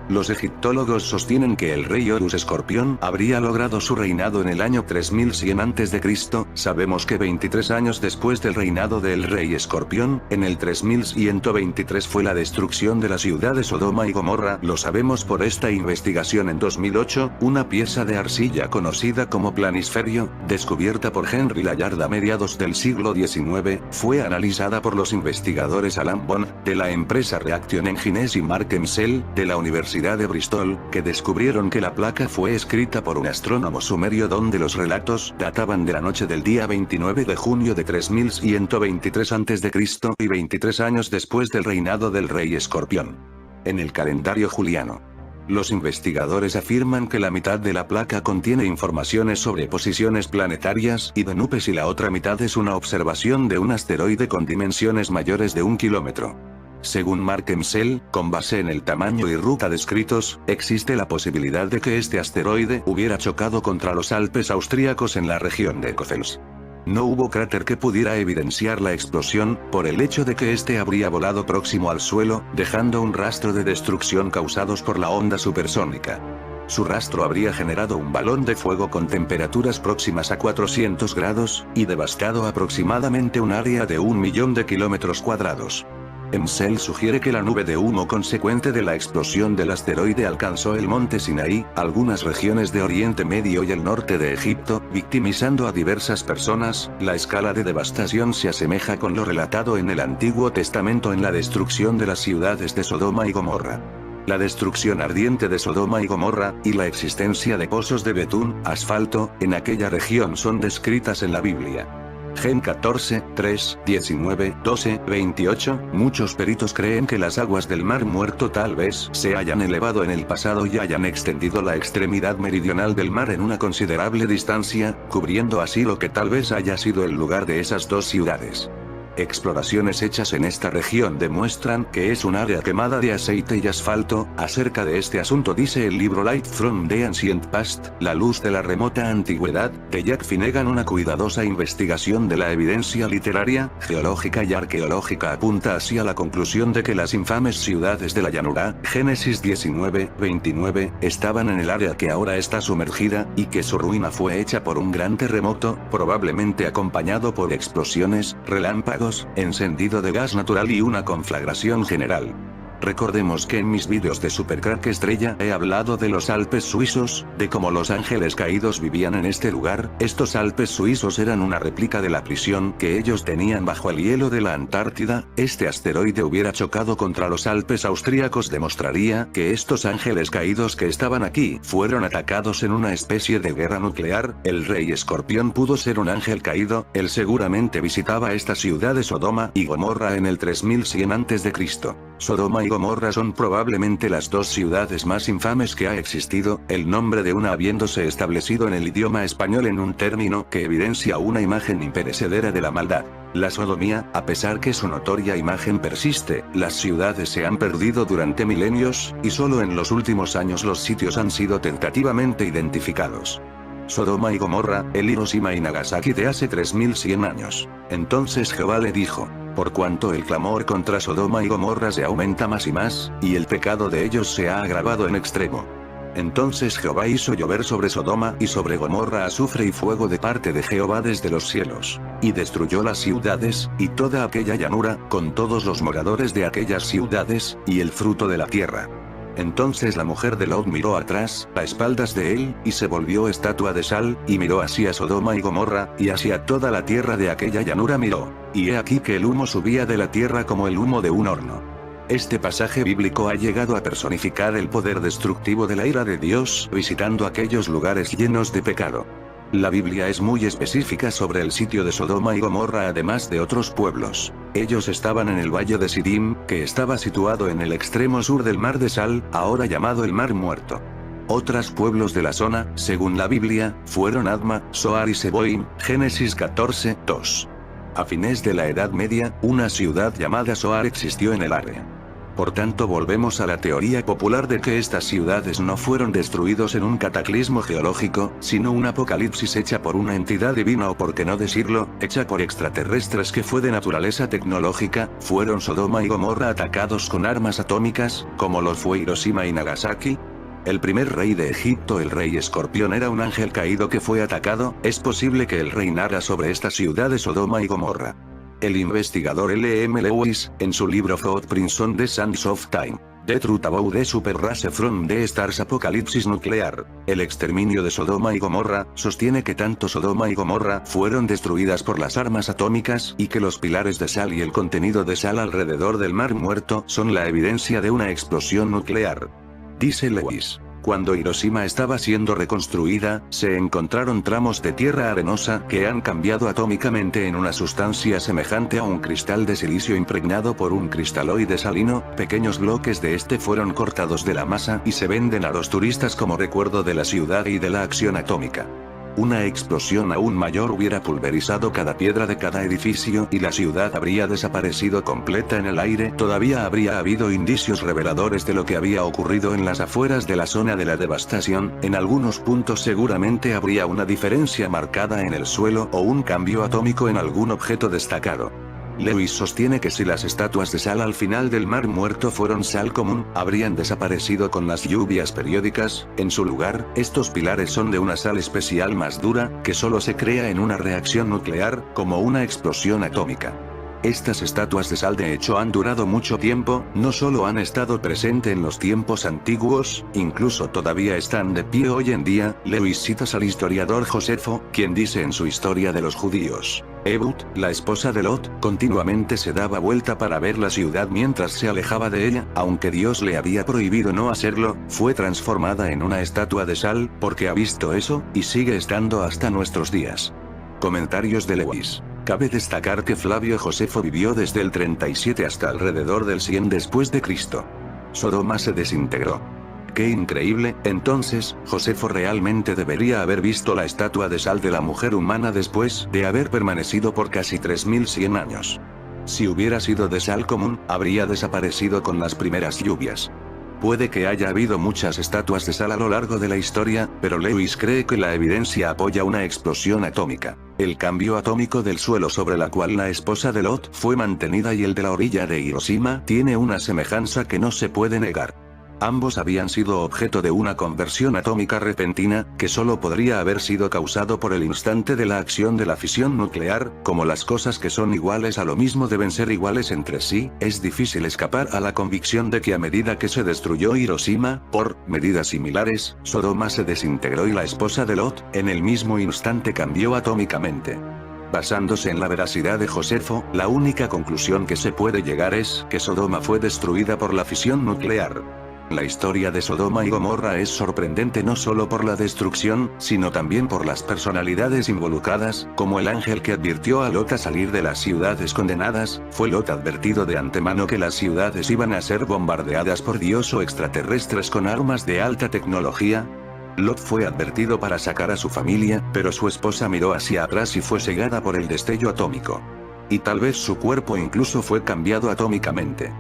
Los egiptólogos sostienen que el rey Horus Escorpión habría logrado su reinado en el año 3100 a.C. Sabemos que 23 años después del reinado del rey Escorpión, en el 3123 fue la destrucción de la ciudad de Sodoma y Gomorra. Lo sabemos por esta investigación en 2008, una pieza de arcilla conocida como planisferio, descubierta por Henry Layard a mediados del siglo XIX, fue analizada por los investigadores Alan Bond, de la empresa Reaction Engines y Mark Emsell, de la Universidad de Bristol, que descubrieron que la placa fue escrita por un astrónomo sumerio donde los relatos databan de la noche del día 29 de junio de 3123 a.C. y 23 años después del reinado del rey Escorpión. En el calendario juliano, los investigadores afirman que la mitad de la placa contiene informaciones sobre posiciones planetarias y de nubes y la otra mitad es una observación de un asteroide con dimensiones mayores de 1 kilómetro. Según Mark Emsell, con base en el tamaño y ruta descritos, existe la posibilidad de que este asteroide hubiera chocado contra los Alpes austríacos en la región de Coffels. No hubo cráter que pudiera evidenciar la explosión, por el hecho de que este habría volado próximo al suelo, dejando un rastro de destrucción causados por la onda supersónica. Su rastro habría generado un balón de fuego con temperaturas próximas a 400 grados, y devastado aproximadamente un área de 1 millón de kilómetros cuadrados. Emsell sugiere que la nube de humo consecuente de la explosión del asteroide alcanzó el monte Sinaí, algunas regiones de Oriente Medio y el norte de Egipto, victimizando a diversas personas. La escala de devastación se asemeja con lo relatado en el Antiguo Testamento en la destrucción de las ciudades de Sodoma y Gomorra. La destrucción ardiente de Sodoma y Gomorra, y la existencia de pozos de betún, asfalto, en aquella región son descritas en la Biblia. Gen 14, 3, 19, 12, 28. Muchos peritos creen que las aguas del Mar Muerto tal vez se hayan elevado en el pasado y hayan extendido la extremidad meridional del mar en una considerable distancia, cubriendo así lo que tal vez haya sido el lugar de esas dos ciudades. Exploraciones hechas en esta región demuestran que es un área quemada de aceite y asfalto. Acerca de este asunto dice el libro Light from the Ancient Past, La luz de la remota antigüedad, de Jack Finnegan. Una cuidadosa investigación de la evidencia literaria, geológica y arqueológica apunta hacia la conclusión de que las infames ciudades de la llanura, Génesis 19, 29, estaban en el área que ahora está sumergida, y que su ruina fue hecha por un gran terremoto, probablemente acompañado por explosiones, relámpagos, encendido de gas natural y una conflagración general. Recordemos que en mis vídeos de Supercrack Estrella he hablado de los Alpes suizos, de cómo los ángeles caídos vivían en este lugar. Estos Alpes suizos eran una réplica de la prisión que ellos tenían bajo el hielo de la Antártida. Este asteroide hubiera chocado contra los Alpes austríacos demostraría que estos ángeles caídos que estaban aquí fueron atacados en una especie de guerra nuclear. El rey Escorpión pudo ser un ángel caído. Él seguramente visitaba esta ciudad de Sodoma y Gomorra en el 3100 a.C. Sodoma y Gomorra son probablemente las dos ciudades más infames que ha existido, el nombre de una habiéndose establecido en el idioma español en un término que evidencia una imagen imperecedera de la maldad. La sodomía, a pesar que su notoria imagen persiste, las ciudades se han perdido durante milenios, y solo en los últimos años los sitios han sido tentativamente identificados. Sodoma y Gomorra, el Hiroshima y Nagasaki de hace 3100 años. Entonces Jehová le dijo: por cuanto el clamor contra Sodoma y Gomorra se aumenta más y más, y el pecado de ellos se ha agravado en extremo. Entonces Jehová hizo llover sobre Sodoma y sobre Gomorra azufre y fuego de parte de Jehová desde los cielos, y destruyó las ciudades, y toda aquella llanura, con todos los moradores de aquellas ciudades, y el fruto de la tierra. Entonces la mujer de Lot miró atrás, a espaldas de él, y se volvió estatua de sal, y miró hacia Sodoma y Gomorra, y hacia toda la tierra de aquella llanura miró. Y he aquí que el humo subía de la tierra como el humo de un horno. Este pasaje bíblico ha llegado a personificar el poder destructivo de la ira de Dios, visitando aquellos lugares llenos de pecado. La Biblia es muy específica sobre el sitio de Sodoma y Gomorra además de otros pueblos. Ellos estaban en el valle de Sidim, que estaba situado en el extremo sur del Mar de Sal, ahora llamado el Mar Muerto. Otros pueblos de la zona, según la Biblia, fueron Adma, Zoar y Seboim, Génesis 14, 2. A fines de la Edad Media, una ciudad llamada Zoar existió en el área. Por tanto volvemos a la teoría popular de que estas ciudades no fueron destruidos en un cataclismo geológico, sino un apocalipsis hecha por una entidad divina o por qué no decirlo, hecha por extraterrestres que fue de naturaleza tecnológica. Fueron Sodoma y Gomorra atacados con armas atómicas, como los fue Hiroshima y Nagasaki. El primer rey de Egipto, el rey Escorpión, era un ángel caído que fue atacado. Es posible que él reinara sobre esta ciudad de Sodoma y Gomorra. El investigador L.M. Lewis, en su libro Footprints on the Sands of Time, The Truth About the Super Race from the Stars Apocalipsis Nuclear, el exterminio de Sodoma y Gomorra, sostiene que tanto Sodoma y Gomorra fueron destruidas por las armas atómicas y que los pilares de sal y el contenido de sal alrededor del Mar Muerto son la evidencia de una explosión nuclear. Dice Lewis. Cuando Hiroshima estaba siendo reconstruida, se encontraron tramos de tierra arenosa que han cambiado atómicamente en una sustancia semejante a un cristal de silicio impregnado por un cristaloide salino. Pequeños bloques de este fueron cortados de la masa y se venden a los turistas como recuerdo de la ciudad y de la acción atómica. Una explosión aún mayor hubiera pulverizado cada piedra de cada edificio y la ciudad habría desaparecido completa en el aire. Todavía habría habido indicios reveladores de lo que había ocurrido en las afueras de la zona de la devastación. En algunos puntos seguramente habría una diferencia marcada en el suelo o un cambio atómico en algún objeto destacado. Lewis sostiene que si las estatuas de sal al final del Mar Muerto fueron sal común, habrían desaparecido con las lluvias periódicas. En su lugar, estos pilares son de una sal especial más dura, que solo se crea en una reacción nuclear, como una explosión atómica. Estas estatuas de sal de hecho han durado mucho tiempo, no solo han estado presentes en los tiempos antiguos, incluso todavía están de pie hoy en día. Lewis cita al historiador Josefo, quien dice en su Historia de los Judíos: Ehud, la esposa de Lot, continuamente se daba vuelta para ver la ciudad mientras se alejaba de ella, aunque Dios le había prohibido no hacerlo. Fue transformada en una estatua de sal, porque ha visto eso, y sigue estando hasta nuestros días. Comentarios de Lewis. Cabe destacar que Flavio Josefo vivió desde el 37 hasta alrededor del 100 después de Cristo. Sodoma se desintegró. ¡Qué increíble! Entonces, Josefo realmente debería haber visto la estatua de sal de la mujer humana después de haber permanecido por casi 3100 años. Si hubiera sido de sal común, habría desaparecido con las primeras lluvias. Puede que haya habido muchas estatuas de sal a lo largo de la historia, pero Lewis cree que la evidencia apoya una explosión atómica. El cambio atómico del suelo sobre la cual la esposa de Lot fue mantenida y el de la orilla de Hiroshima tiene una semejanza que no se puede negar. Ambos habían sido objeto de una conversión atómica repentina, que solo podría haber sido causado por el instante de la acción de la fisión nuclear. Como las cosas que son iguales a lo mismo deben ser iguales entre sí, es difícil escapar a la convicción de que a medida que se destruyó Hiroshima, por medidas similares, Sodoma se desintegró y la esposa de Lot, en el mismo instante cambió atómicamente. Basándose en la veracidad de Josefo, la única conclusión que se puede llegar es que Sodoma fue destruida por la fisión nuclear. La historia de Sodoma y Gomorra es sorprendente no solo por la destrucción, sino también por las personalidades involucradas, como el ángel que advirtió a Lot a salir de las ciudades condenadas. ¿Fue Lot advertido de antemano que las ciudades iban a ser bombardeadas por Dios o extraterrestres con armas de alta tecnología? Lot fue advertido para sacar a su familia, pero su esposa miró hacia atrás y fue cegada por el destello atómico. Y tal vez su cuerpo incluso fue cambiado atómicamente.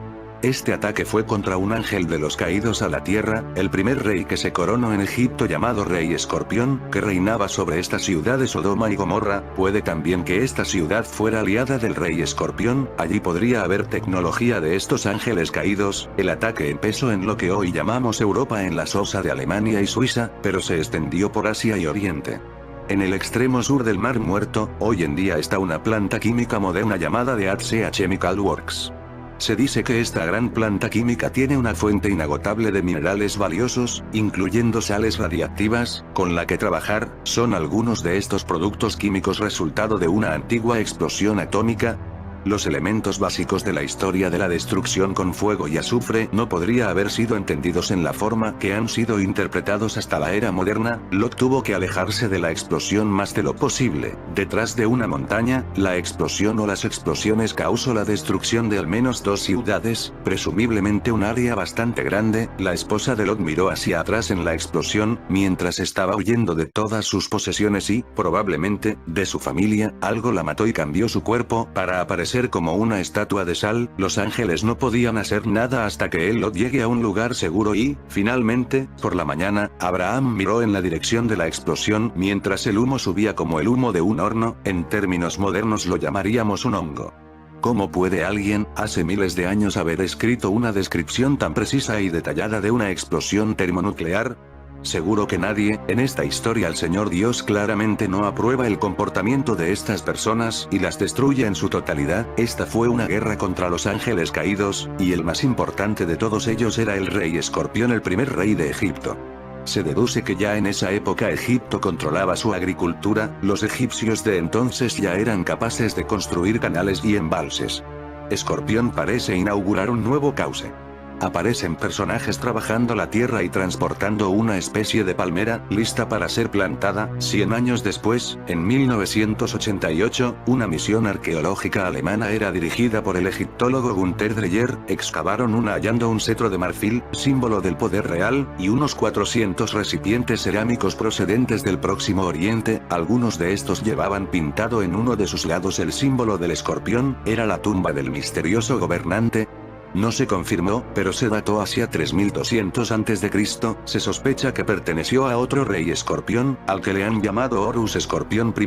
Este ataque fue contra un ángel de los caídos a la tierra, el primer rey que se coronó en Egipto llamado Rey Escorpión, que reinaba sobre esta ciudad de Sodoma y Gomorra. Puede también que esta ciudad fuera aliada del Rey Escorpión, allí podría haber tecnología de estos ángeles caídos. El ataque empezó en lo que hoy llamamos Europa en la sosa de Alemania y Suiza, pero se extendió por Asia y Oriente. En el extremo sur del Mar Muerto, hoy en día está una planta química moderna llamada DHC Chemical Works. Se dice que esta gran planta química tiene una fuente inagotable de minerales valiosos, incluyendo sales radiactivas, con la que trabajar. Son algunos de estos productos químicos resultado de una antigua explosión atómica. Los elementos básicos de la historia de la destrucción con fuego y azufre no podría haber sido entendidos en la forma que han sido interpretados hasta la era moderna. Lot tuvo que alejarse de la explosión más de lo posible. Detrás de una montaña, la explosión o las explosiones causó la destrucción de al menos 2 ciudades, presumiblemente un área bastante grande. La esposa de Lot miró hacia atrás en la explosión, mientras estaba huyendo de todas sus posesiones y, probablemente, de su familia. Algo la mató y cambió su cuerpo para aparecer como una estatua de sal. Los ángeles no podían hacer nada hasta que Lot llegue a un lugar seguro y, finalmente, por la mañana, Abraham miró en la dirección de la explosión mientras el humo subía como el humo de un horno. En términos modernos lo llamaríamos un hongo. ¿Cómo puede alguien, hace miles de años, haber escrito una descripción tan precisa y detallada de una explosión termonuclear? Seguro que nadie. En esta historia el Señor Dios claramente no aprueba el comportamiento de estas personas y las destruye en su totalidad. Esta fue una guerra contra los ángeles caídos, y el más importante de todos ellos era el Rey Escorpión, el primer rey de Egipto. Se deduce que ya en esa época Egipto controlaba su agricultura. Los egipcios de entonces ya eran capaces de construir canales y embalses. Escorpión parece inaugurar un nuevo cauce. Aparecen personajes trabajando la tierra y transportando una especie de palmera, lista para ser plantada. 100 años después, en 1988, una misión arqueológica alemana era dirigida por el egiptólogo Günther Dreyer. Excavaron hallando un cetro de marfil, símbolo del poder real, y unos 400 recipientes cerámicos procedentes del Próximo Oriente. Algunos de estos llevaban pintado en uno de sus lados el símbolo del escorpión. Era la tumba del misterioso gobernante. No se confirmó, pero se dató hacia 3200 a.C. Se sospecha que perteneció a otro rey escorpión, al que le han llamado Horus Escorpión I.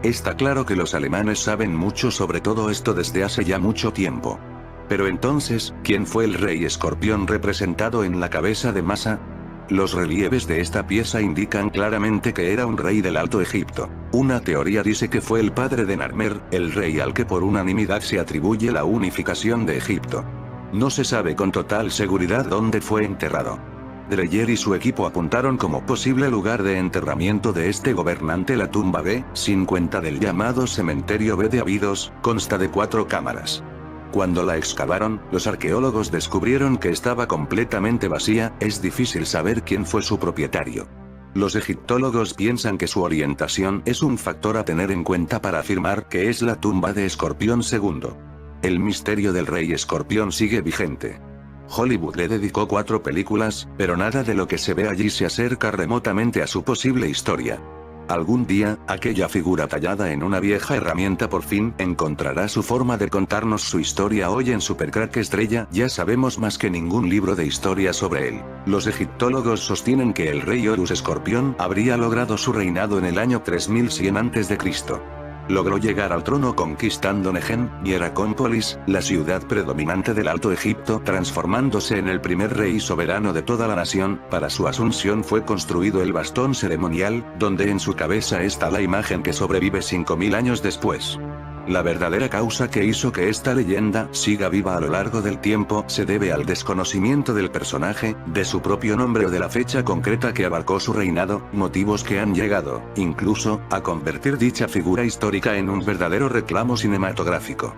Está claro que los alemanes saben mucho sobre todo esto desde hace ya mucho tiempo. Pero entonces, ¿quién fue el rey escorpión representado en la cabeza de Masa? Los relieves de esta pieza indican claramente que era un rey del Alto Egipto. Una teoría dice que fue el padre de Narmer, el rey al que por unanimidad se atribuye la unificación de Egipto. No se sabe con total seguridad dónde fue enterrado. Dreyer y su equipo apuntaron como posible lugar de enterramiento de este gobernante la tumba B-50 del llamado cementerio B de Abidos. Consta de 4 cámaras. Cuando la excavaron, los arqueólogos descubrieron que estaba completamente vacía. Es difícil saber quién fue su propietario. Los egiptólogos piensan que su orientación es un factor a tener en cuenta para afirmar que es la tumba de Escorpión II. El misterio del rey escorpión sigue vigente. Hollywood le dedicó 4 películas, pero nada de lo que se ve allí se acerca remotamente a su posible historia. Algún día, aquella figura tallada en una vieja herramienta por fin encontrará su forma de contarnos su historia. Hoy en Supercrack Estrella ya sabemos más que ningún libro de historia sobre él. Los egiptólogos sostienen que el rey Horus Escorpión habría logrado su reinado en el año 3100 a.C. Logró llegar al trono conquistando Nejen, Hieracómpolis, la ciudad predominante del Alto Egipto, transformándose en el primer rey soberano de toda la nación. Para su asunción fue construido el bastón ceremonial, donde en su cabeza está la imagen que sobrevive 5000 años después. La verdadera causa que hizo que esta leyenda siga viva a lo largo del tiempo se debe al desconocimiento del personaje, de su propio nombre o de la fecha concreta que abarcó su reinado, motivos que han llegado, incluso, a convertir dicha figura histórica en un verdadero reclamo cinematográfico.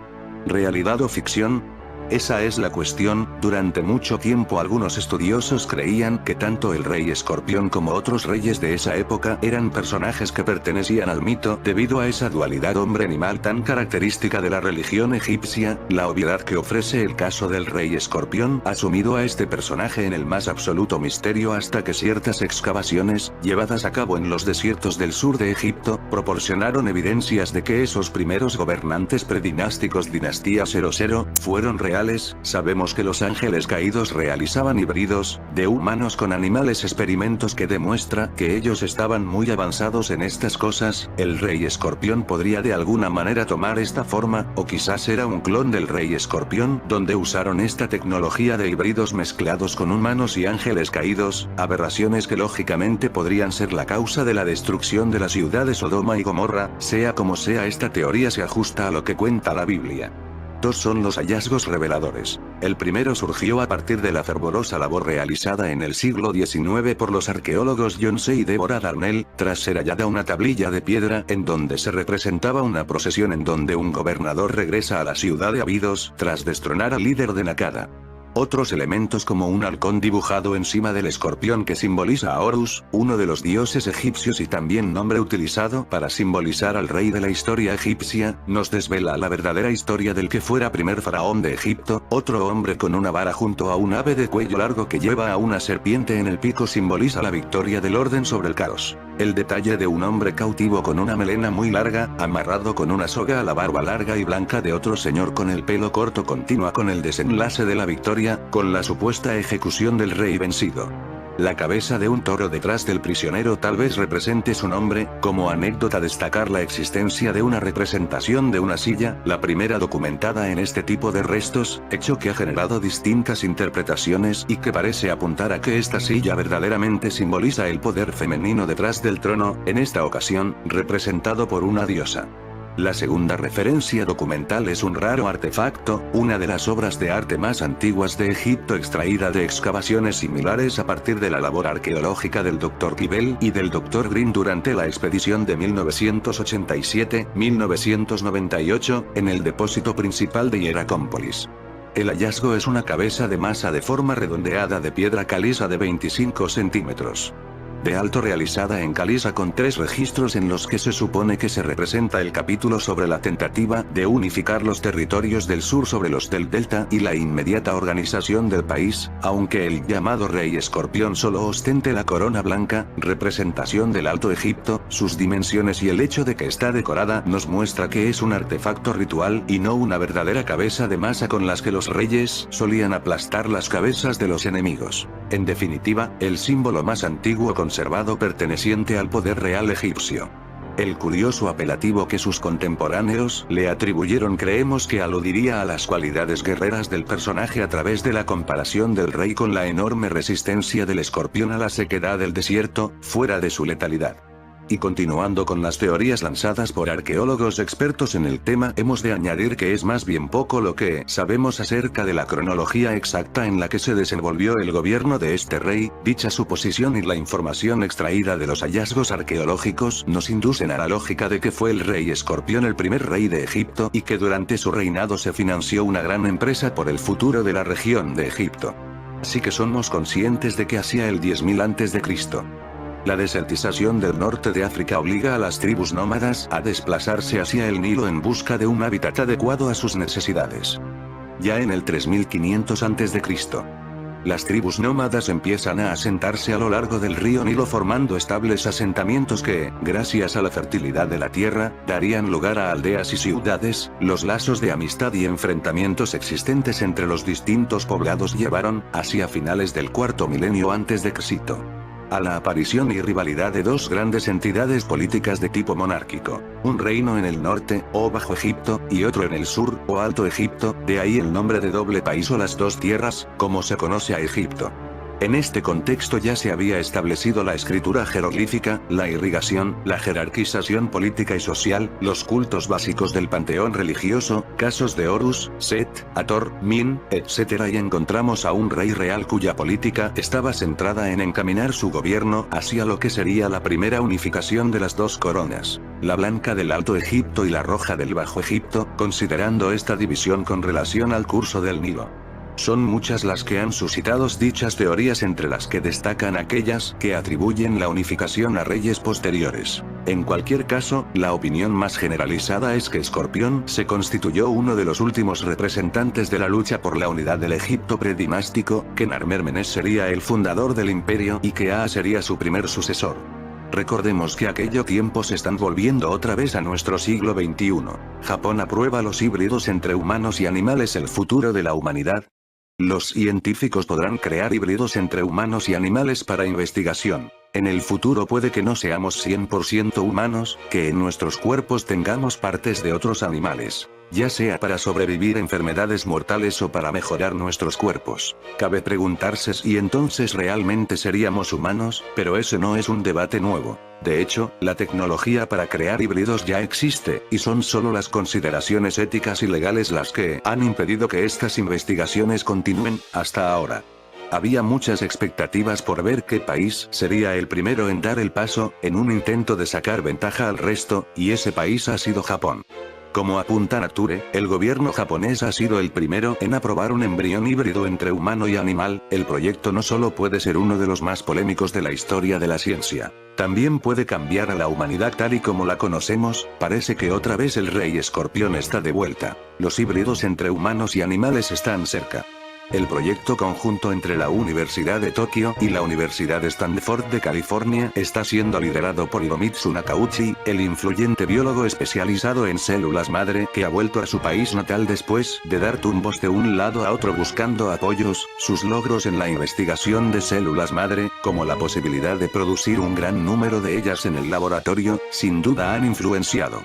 ¿Realidad o ficción? Esa es la cuestión. Durante mucho tiempo algunos estudiosos creían que tanto el rey Escorpión como otros reyes de esa época eran personajes que pertenecían al mito. Debido a esa dualidad hombre-animal tan característica de la religión egipcia, la obviedad que ofrece el caso del rey Escorpión ha sumido a este personaje en el más absoluto misterio hasta que ciertas excavaciones, llevadas a cabo en los desiertos del sur de Egipto, proporcionaron evidencias de que esos primeros gobernantes predinásticos dinastía 00, fueron realmente documentales, sabemos que los ángeles caídos realizaban híbridos de humanos con animales, experimentos que demuestra que ellos estaban muy avanzados en estas cosas. El rey escorpión podría de alguna manera tomar esta forma, o quizás era un clon del rey escorpión, donde usaron esta tecnología de híbridos mezclados con humanos y ángeles caídos, aberraciones que lógicamente podrían ser la causa de la destrucción de la ciudad de Sodoma y Gomorra. Sea como sea, esta teoría se ajusta a lo que cuenta la Biblia. Dos son los hallazgos reveladores. El primero surgió a partir de la fervorosa labor realizada en el siglo XIX por los arqueólogos John C. y Deborah Darnell, tras ser hallada una tablilla de piedra en donde se representaba una procesión en donde un gobernador regresa a la ciudad de Abidos tras destronar al líder de Nakada. Otros elementos como un halcón dibujado encima del escorpión que simboliza a Horus, uno de los dioses egipcios y también nombre utilizado para simbolizar al rey de la historia egipcia, nos desvela la verdadera historia del que fuera primer faraón de Egipto. Otro hombre con una vara junto a un ave de cuello largo que lleva a una serpiente en el pico simboliza la victoria del orden sobre el caos. El detalle de un hombre cautivo con una melena muy larga, amarrado con una soga a la barba larga y blanca de otro señor con el pelo corto continúa con el desenlace de la victoria, con la supuesta ejecución del rey vencido. La cabeza de un toro detrás del prisionero tal vez represente su nombre. Como anécdota, destacar la existencia de una representación de una silla, la primera documentada en este tipo de restos, hecho que ha generado distintas interpretaciones y que parece apuntar a que esta silla verdaderamente simboliza el poder femenino detrás del trono, en esta ocasión, representado por una diosa. La segunda referencia documental es un raro artefacto, una de las obras de arte más antiguas de Egipto extraída de excavaciones similares a partir de la labor arqueológica del Dr. Kibel y del Dr. Green durante la expedición de 1987-1998, en el depósito principal de Hieracómpolis. El hallazgo es una cabeza de masa de forma redondeada de piedra caliza de 25 centímetros de alto realizada en caliza con 3 registros en los que se supone que se representa el capítulo sobre la tentativa de unificar los territorios del sur sobre los del delta y la inmediata organización del país, aunque el llamado rey escorpión solo ostente la corona blanca, representación del Alto Egipto, sus dimensiones y el hecho de que está decorada nos muestra que es un artefacto ritual y no una verdadera cabeza de masa con las que los reyes solían aplastar las cabezas de los enemigos. En definitiva, el símbolo más antiguo conservado perteneciente al poder real egipcio. El curioso apelativo que sus contemporáneos le atribuyeron creemos que aludiría a las cualidades guerreras del personaje a través de la comparación del rey con la enorme resistencia del escorpión a la sequedad del desierto, fuera de su letalidad. Y continuando con las teorías lanzadas por arqueólogos expertos en el tema, hemos de añadir que es más bien poco lo que sabemos acerca de la cronología exacta en la que se desenvolvió el gobierno de este rey. Dicha suposición y la información extraída de los hallazgos arqueológicos nos inducen a la lógica de que fue el rey escorpión el primer rey de Egipto y que durante su reinado se financió una gran empresa por el futuro de la región de Egipto. Así que somos conscientes de que hacia el 10.000 a.C. La desertización del norte de África obliga a las tribus nómadas a desplazarse hacia el Nilo en busca de un hábitat adecuado a sus necesidades. Ya en el 3500 a.C., las tribus nómadas empiezan a asentarse a lo largo del río Nilo formando estables asentamientos que, gracias a la fertilidad de la tierra, darían lugar a aldeas y ciudades. Los lazos de amistad y enfrentamientos existentes entre los distintos poblados llevaron, hacia finales del cuarto milenio antes de Cristo, a la aparición y rivalidad de dos grandes entidades políticas de tipo monárquico, un reino en el norte, o Bajo Egipto, y otro en el sur, o Alto Egipto, de ahí el nombre de doble país o las dos tierras, como se conoce a Egipto. En este contexto ya se había establecido la escritura jeroglífica, la irrigación, la jerarquización política y social, los cultos básicos del panteón religioso, casos de Horus, Set, Hathor, Min, etc. Y encontramos a un rey real cuya política estaba centrada en encaminar su gobierno hacia lo que sería la primera unificación de las dos coronas, la blanca del Alto Egipto y la roja del Bajo Egipto, considerando esta división con relación al curso del Nilo. Son muchas las que han suscitado dichas teorías, entre las que destacan aquellas que atribuyen la unificación a reyes posteriores. En cualquier caso, la opinión más generalizada es que Escorpión se constituyó uno de los últimos representantes de la lucha por la unidad del Egipto predinástico, que Narmermenes sería el fundador del imperio y que Aa sería su primer sucesor. Recordemos que aquellos tiempos están volviendo otra vez a nuestro siglo XXI. Japón aprueba los híbridos entre humanos y animales, el futuro de la humanidad. Los científicos podrán crear híbridos entre humanos y animales para investigación. En el futuro puede que no seamos 100% humanos, que en nuestros cuerpos tengamos partes de otros animales. Ya sea para sobrevivir enfermedades mortales o para mejorar nuestros cuerpos. Cabe preguntarse si entonces realmente seríamos humanos, pero ese no es un debate nuevo. De hecho, la tecnología para crear híbridos ya existe, y son solo las consideraciones éticas y legales las que han impedido que estas investigaciones continúen, hasta ahora. Había muchas expectativas por ver qué país sería el primero en dar el paso, en un intento de sacar ventaja al resto, y ese país ha sido Japón. Como apunta Nature, el gobierno japonés ha sido el primero en aprobar un embrión híbrido entre humano y animal. El proyecto no solo puede ser uno de los más polémicos de la historia de la ciencia, también puede cambiar a la humanidad tal y como la conocemos. Parece que otra vez el rey escorpión está de vuelta. Los híbridos entre humanos y animales están cerca. El proyecto conjunto entre la Universidad de Tokio y la Universidad de Stanford de California está siendo liderado por Hiromitsu Nakauchi, el influyente biólogo especializado en células madre que ha vuelto a su país natal después de dar tumbos de un lado a otro buscando apoyos. Sus logros en la investigación de células madre, como la posibilidad de producir un gran número de ellas en el laboratorio, sin duda han influenciado.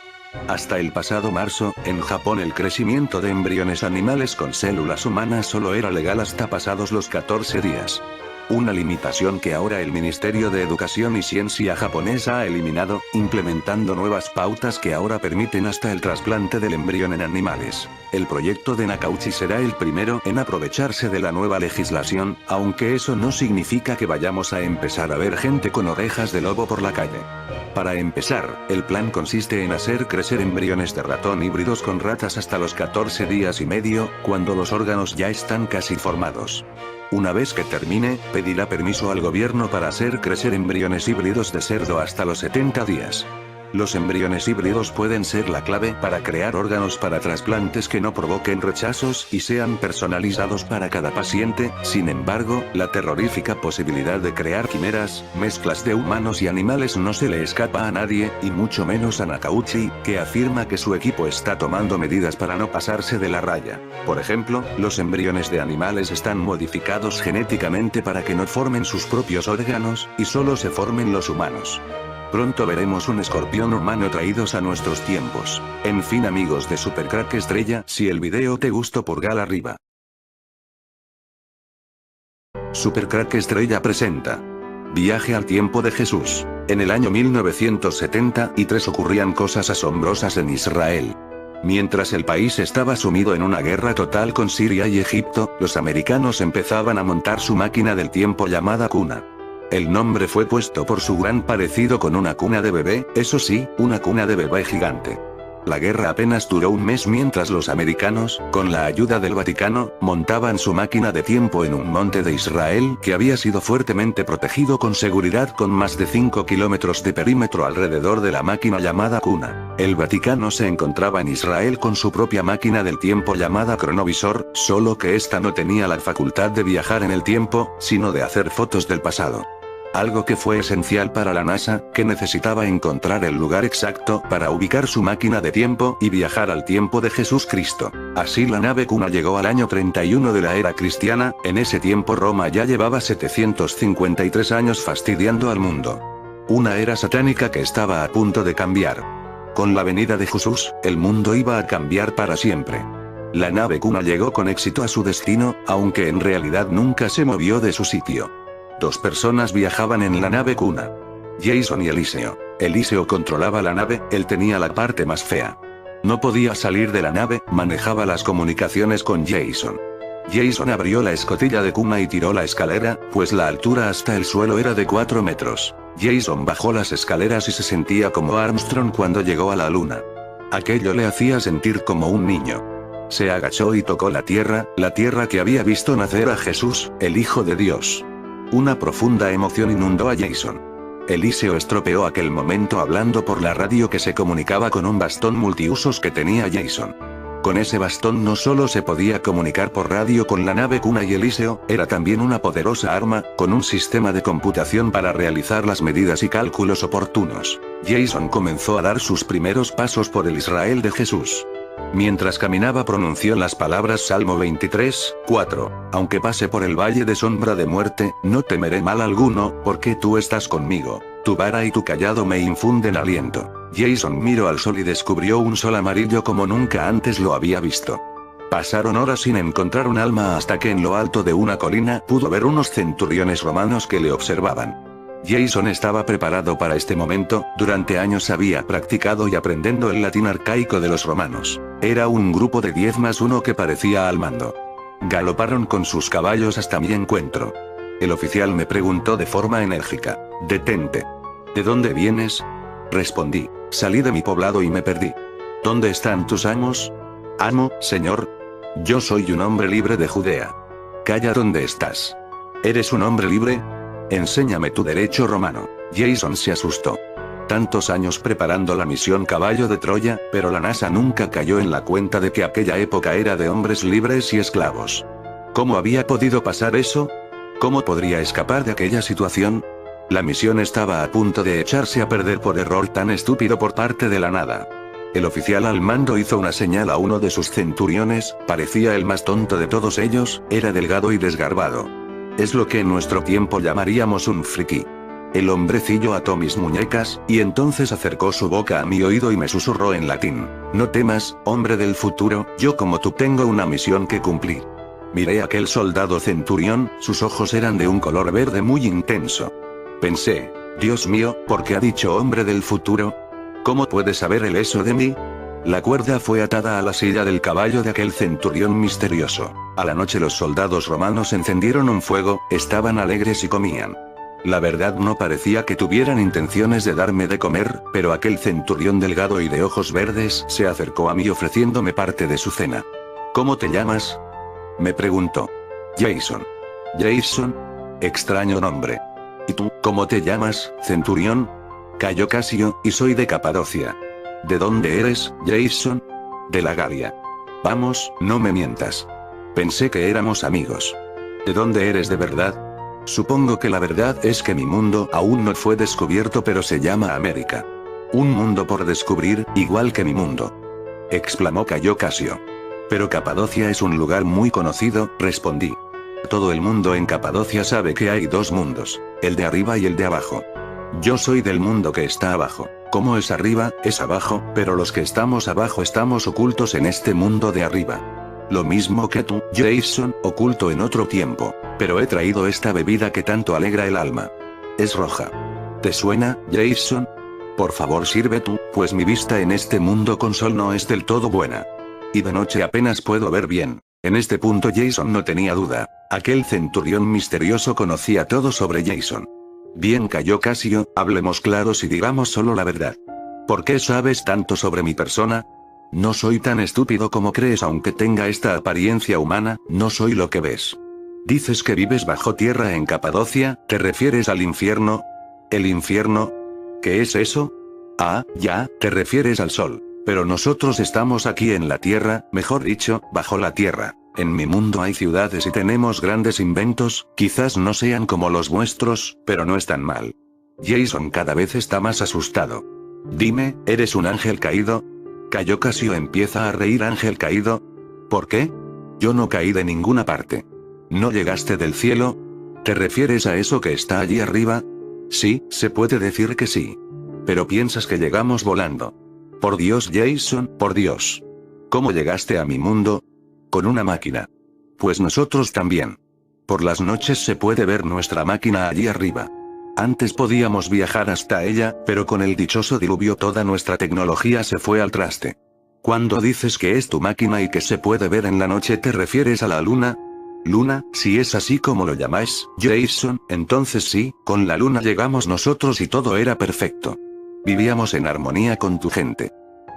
Hasta el pasado marzo, en Japón el crecimiento de embriones animales con células humanas solo era legal hasta pasados los 14 días. Una limitación que ahora el Ministerio de Educación y Ciencia japonés ha eliminado, implementando nuevas pautas que ahora permiten hasta el trasplante del embrión en animales. El proyecto de Nakauchi será el primero en aprovecharse de la nueva legislación, aunque eso no significa que vayamos a empezar a ver gente con orejas de lobo por la calle. Para empezar, el plan consiste en hacer crecer embriones de ratón híbridos con ratas hasta los 14 días y medio, cuando los órganos ya están casi formados. Una vez que termine, pedirá permiso al gobierno para hacer crecer embriones híbridos de cerdo hasta los 70 días. Los embriones híbridos pueden ser la clave para crear órganos para trasplantes que no provoquen rechazos y sean personalizados para cada paciente. Sin embargo, la terrorífica posibilidad de crear quimeras, mezclas de humanos y animales no se le escapa a nadie, y mucho menos a Nakauchi, que afirma que su equipo está tomando medidas para no pasarse de la raya. Por ejemplo, los embriones de animales están modificados genéticamente para que no formen sus propios órganos, y solo se formen los humanos. Pronto veremos un escorpión humano traídos a nuestros tiempos. En fin, amigos de Super Crack Estrella, si el video te gustó, pulgar arriba. Super Crack Estrella presenta Viaje al tiempo de Jesús. En el año 1973 ocurrían cosas asombrosas en Israel. Mientras el país estaba sumido en una guerra total con Siria y Egipto, los americanos empezaban a montar su máquina del tiempo llamada cuna. El nombre fue puesto por su gran parecido con una cuna de bebé, eso sí, una cuna de bebé gigante. La guerra apenas duró un mes mientras los americanos, con la ayuda del Vaticano, montaban su máquina de tiempo en un monte de Israel que había sido fuertemente protegido con seguridad con más de 5 kilómetros de perímetro alrededor de la máquina llamada cuna. El Vaticano se encontraba en Israel con su propia máquina del tiempo llamada cronovisor, solo que esta no tenía la facultad de viajar en el tiempo, sino de hacer fotos del pasado. Algo que fue esencial para la NASA, que necesitaba encontrar el lugar exacto para ubicar su máquina de tiempo y viajar al tiempo de Jesús Cristo. Así la nave cuna llegó al año 31 de la era cristiana. En ese tiempo Roma ya llevaba 753 años fastidiando al mundo. Una era satánica que estaba a punto de cambiar. Con la venida de Jesús, el mundo iba a cambiar para siempre. La nave cuna llegó con éxito a su destino, aunque en realidad nunca se movió de su sitio. Dos personas viajaban en la nave cuna. Jason y Eliseo. Eliseo controlaba la nave, él tenía la parte más fea. No podía salir de la nave, manejaba las comunicaciones con Jason. Jason abrió la escotilla de cuna y tiró la escalera, pues la altura hasta el suelo era de 4 metros. Jason bajó las escaleras y se sentía como Armstrong cuando llegó a la luna. Aquello le hacía sentir como un niño. Se agachó y tocó la tierra que había visto nacer a Jesús, el Hijo de Dios. Una profunda emoción inundó a Jason. Eliseo estropeó aquel momento hablando por la radio que se comunicaba con un bastón multiusos que tenía Jason. Con ese bastón no solo se podía comunicar por radio con la nave Cuna y Eliseo, era también una poderosa arma, con un sistema de computación para realizar las medidas y cálculos oportunos. Jason comenzó a dar sus primeros pasos por el Israel de Jesús. Mientras caminaba pronunció las palabras Salmo 23, 4, aunque pase por el valle de sombra de muerte, no temeré mal alguno, porque tú estás conmigo. Tu vara y tu callado me infunden aliento. Jason miró al sol y descubrió un sol amarillo como nunca antes lo había visto. Pasaron horas sin encontrar un alma hasta que en lo alto de una colina pudo ver unos centuriones romanos que le observaban. Jason estaba preparado para este momento, durante años había practicado y aprendiendo el latín arcaico de los romanos. Era un grupo de 10 más 1 que parecía al mando. Galoparon con sus caballos hasta mi encuentro. El oficial me preguntó de forma enérgica: «Detente. ¿De dónde vienes?». Respondí: «Salí de mi poblado y me perdí». «¿Dónde están tus amos?». «Amo, señor. Yo soy un hombre libre de Judea». «Calla donde estás». «¿Eres un hombre libre? Enséñame tu derecho romano». Jason se asustó. Tantos años preparando la misión Caballo de Troya, pero la NASA nunca cayó en la cuenta de que aquella época era de hombres libres y esclavos. ¿Cómo había podido pasar eso? ¿Cómo podría escapar de aquella situación? La misión estaba a punto de echarse a perder por error tan estúpido por parte de la nada. El oficial al mando hizo una señal a uno de sus centuriones, parecía el más tonto de todos ellos, era delgado y desgarbado. Es lo que en nuestro tiempo llamaríamos un friki. El hombrecillo ató mis muñecas, y entonces acercó su boca a mi oído y me susurró en latín: «No temas, hombre del futuro, yo como tú tengo una misión que cumplir». Miré a aquel soldado centurión, sus ojos eran de un color verde muy intenso. Pensé: «Dios mío, ¿por qué ha dicho hombre del futuro? ¿Cómo puede saber él eso de mí?». La cuerda fue atada a la silla del caballo de aquel centurión misterioso. A la noche los soldados romanos encendieron un fuego, estaban alegres y comían. La verdad no parecía que tuvieran intenciones de darme de comer, pero aquel centurión delgado y de ojos verdes se acercó a mí ofreciéndome parte de su cena. «¿Cómo te llamas?», me preguntó. «Jason». «Jason. Extraño nombre». «¿Y tú, cómo te llamas, centurión?». «Cayo Casio, y soy de Capadocia». «¿De dónde eres, Jason?». «De la Galia». «Vamos, no me mientas». Pensé que éramos amigos. «¿De dónde eres de verdad?». «Supongo que la verdad es que mi mundo aún no fue descubierto, pero se llama América». «Un mundo por descubrir, igual que mi mundo», exclamó Cayo Casio. «Pero Capadocia es un lugar muy conocido», respondí. «Todo el mundo en Capadocia sabe que hay dos mundos, el de arriba y el de abajo. Yo soy del mundo que está abajo. Como es arriba, es abajo, pero los que estamos abajo estamos ocultos en este mundo de arriba. Lo mismo que tú, Jason, oculto en otro tiempo. Pero he traído esta bebida que tanto alegra el alma. Es roja. ¿Te suena, Jason? Por favor sirve tú, pues mi vista en este mundo con sol no es del todo buena. Y de noche apenas puedo ver bien». En este punto Jason no tenía duda. Aquel centurión misterioso conocía todo sobre Jason. «Bien, Cayo Casio, hablemos claros y digamos solo la verdad. ¿Por qué sabes tanto sobre mi persona?». «No soy tan estúpido como crees, aunque tenga esta apariencia humana, no soy lo que ves». «Dices que vives bajo tierra en Capadocia, ¿te refieres al infierno?». «¿El infierno? ¿Qué es eso?». «Ah, ya, te refieres al sol. Pero nosotros estamos aquí en la tierra, mejor dicho, bajo la tierra. En mi mundo hay ciudades y tenemos grandes inventos, quizás no sean como los vuestros, pero no están mal». Jason cada vez está más asustado. «Dime, ¿eres un ángel caído?». Cayo Casio empieza a reír. «¿Ángel caído? ¿Por qué? Yo no caí de ninguna parte». «¿No llegaste del cielo? ¿Te refieres a eso que está allí arriba?». «Sí, se puede decir que sí. Pero piensas que llegamos volando». «Por Dios, Jason, por Dios. ¿Cómo llegaste a mi mundo?». «Con una máquina». «Pues nosotros también. Por las noches se puede ver nuestra máquina allí arriba. Antes podíamos viajar hasta ella, pero con el dichoso diluvio toda nuestra tecnología se fue al traste». «Cuando dices que es tu máquina y que se puede ver en la noche, ¿te refieres a la luna?». «Luna, si es así como lo llamáis, Jason, entonces sí, con la luna llegamos nosotros y todo era perfecto. Vivíamos en armonía con tu gente.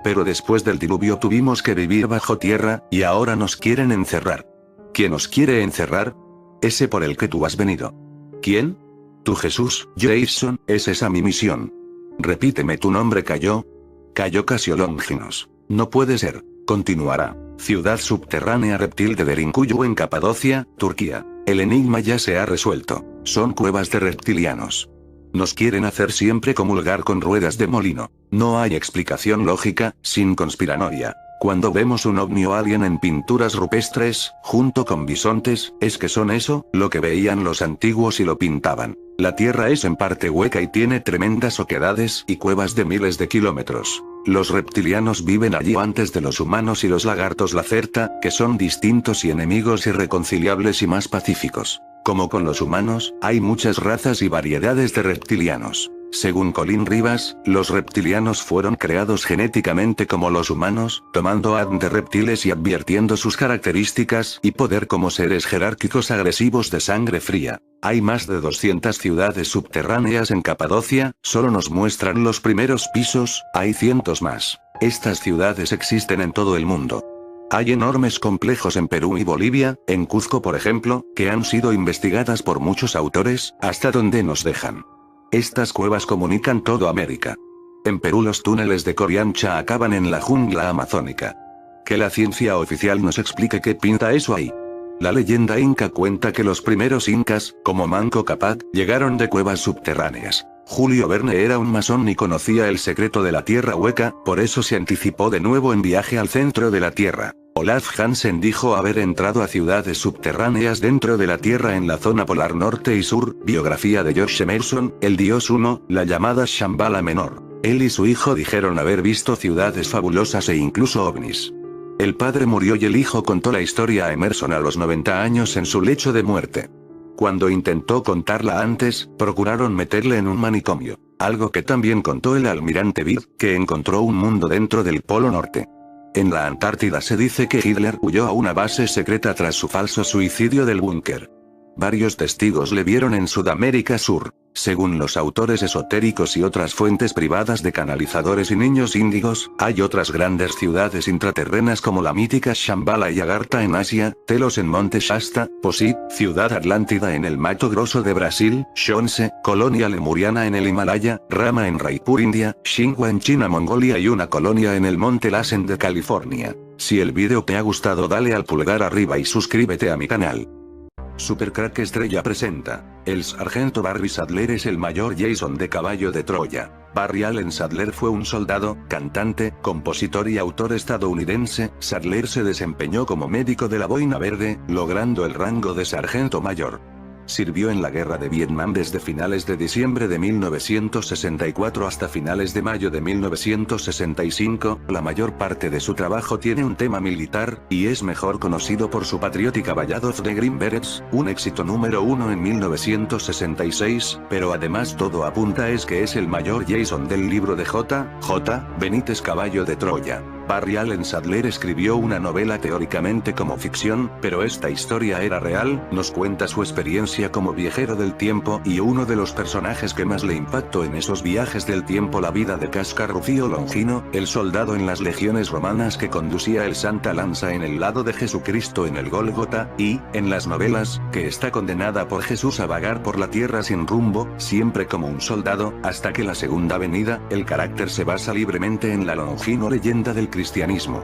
Pero después del diluvio tuvimos que vivir bajo tierra, y ahora nos quieren encerrar». «¿Quién os quiere encerrar?». «Ese por el que tú has venido». «¿Quién?». «Tu Jesús, Jason, es esa mi misión». «Repíteme tu nombre». «Cayo». «Cayo Casio Longinos». «No puede ser», continuará. Ciudad subterránea reptil de Derinkuyu en Capadocia, Turquía. El enigma ya se ha resuelto. Son cuevas de reptilianos. Nos quieren hacer siempre comulgar con ruedas de molino. No hay explicación lógica, sin conspiranoia. Cuando vemos un ovni o alien en pinturas rupestres, junto con bisontes, es que son eso, lo que veían los antiguos y lo pintaban. La Tierra es en parte hueca y tiene tremendas oquedades y cuevas de miles de kilómetros. Los reptilianos viven allí antes de los humanos y los lagartos lacerta, que son distintos y enemigos irreconciliables y más pacíficos. Como con los humanos, hay muchas razas y variedades de reptilianos. Según Colin Rivas, los reptilianos fueron creados genéticamente como los humanos, tomando ADN de reptiles y advirtiendo sus características y poder como seres jerárquicos agresivos de sangre fría. Hay más de 200 ciudades subterráneas en Capadocia, solo nos muestran los primeros pisos, hay cientos más. Estas ciudades existen en todo el mundo. Hay enormes complejos en Perú y Bolivia, en Cuzco por ejemplo, que han sido investigadas por muchos autores, hasta donde nos dejan. Estas cuevas comunican toda América. En Perú los túneles de Coriancha acaban en la jungla amazónica. Que la ciencia oficial nos explique qué pinta eso ahí. La leyenda inca cuenta que los primeros incas, como Manco Cápac, llegaron de cuevas subterráneas. Julio Verne era un masón y conocía el secreto de la tierra hueca, por eso se anticipó de nuevo en Viaje al centro de la Tierra. Olaf Hansen dijo haber entrado a ciudades subterráneas dentro de la Tierra en la zona polar norte y sur. Biografía de Josh Emerson, el dios 1, la llamada Shambhala Menor. Él y su hijo dijeron haber visto ciudades fabulosas e incluso ovnis. El padre murió y el hijo contó la historia a Emerson a los 90 años en su lecho de muerte. Cuando intentó contarla antes, procuraron meterle en un manicomio. Algo que también contó el almirante Byrd, que encontró un mundo dentro del Polo Norte. En la Antártida se dice que Hitler huyó a una base secreta tras su falso suicidio del búnker. Varios testigos le vieron en Sudamérica Sur. Según los autores esotéricos y otras fuentes privadas de canalizadores y niños índigos, hay otras grandes ciudades intraterrenas como la mítica Shambhala y Agartha en Asia, Telos en Monte Shasta, Posit, Ciudad Atlántida en el Mato Grosso de Brasil, Shonse, colonia lemuriana en el Himalaya, Rama en Raipur India, Xinhua en China Mongolia y una colonia en el Monte Lassen de California. Si el vídeo te ha gustado dale al pulgar arriba y suscríbete a mi canal. Supercrack Estrella presenta. El sargento Barry Sadler es el mayor Jason de Caballo de Troya. Barry Allen Sadler fue un soldado, cantante, compositor y autor estadounidense. Sadler se desempeñó como médico de la Boina Verde, logrando el rango de sargento mayor. Sirvió en la guerra de Vietnam desde finales de diciembre de 1964 hasta finales de mayo de 1965, la mayor parte de su trabajo tiene un tema militar, y es mejor conocido por su patriótica Ballad of the Green Berets, un éxito número 1 en 1966, pero además todo apunta es que es el mayor Jason del libro de J. Benítez Caballo de Troya. Barry Allen Sadler escribió una novela teóricamente como ficción, pero esta historia era real, nos cuenta su experiencia como viajero del tiempo y uno de los personajes que más le impactó en esos viajes del tiempo la vida de Casca Rufio Longino, el soldado en las legiones romanas que conducía el Santa Lanza en el lado de Jesucristo en el Gólgota, y, en las novelas, que está condenada por Jesús a vagar por la tierra sin rumbo, siempre como un soldado, hasta que la segunda venida, el carácter se basa libremente en la Longino leyenda del cristianismo.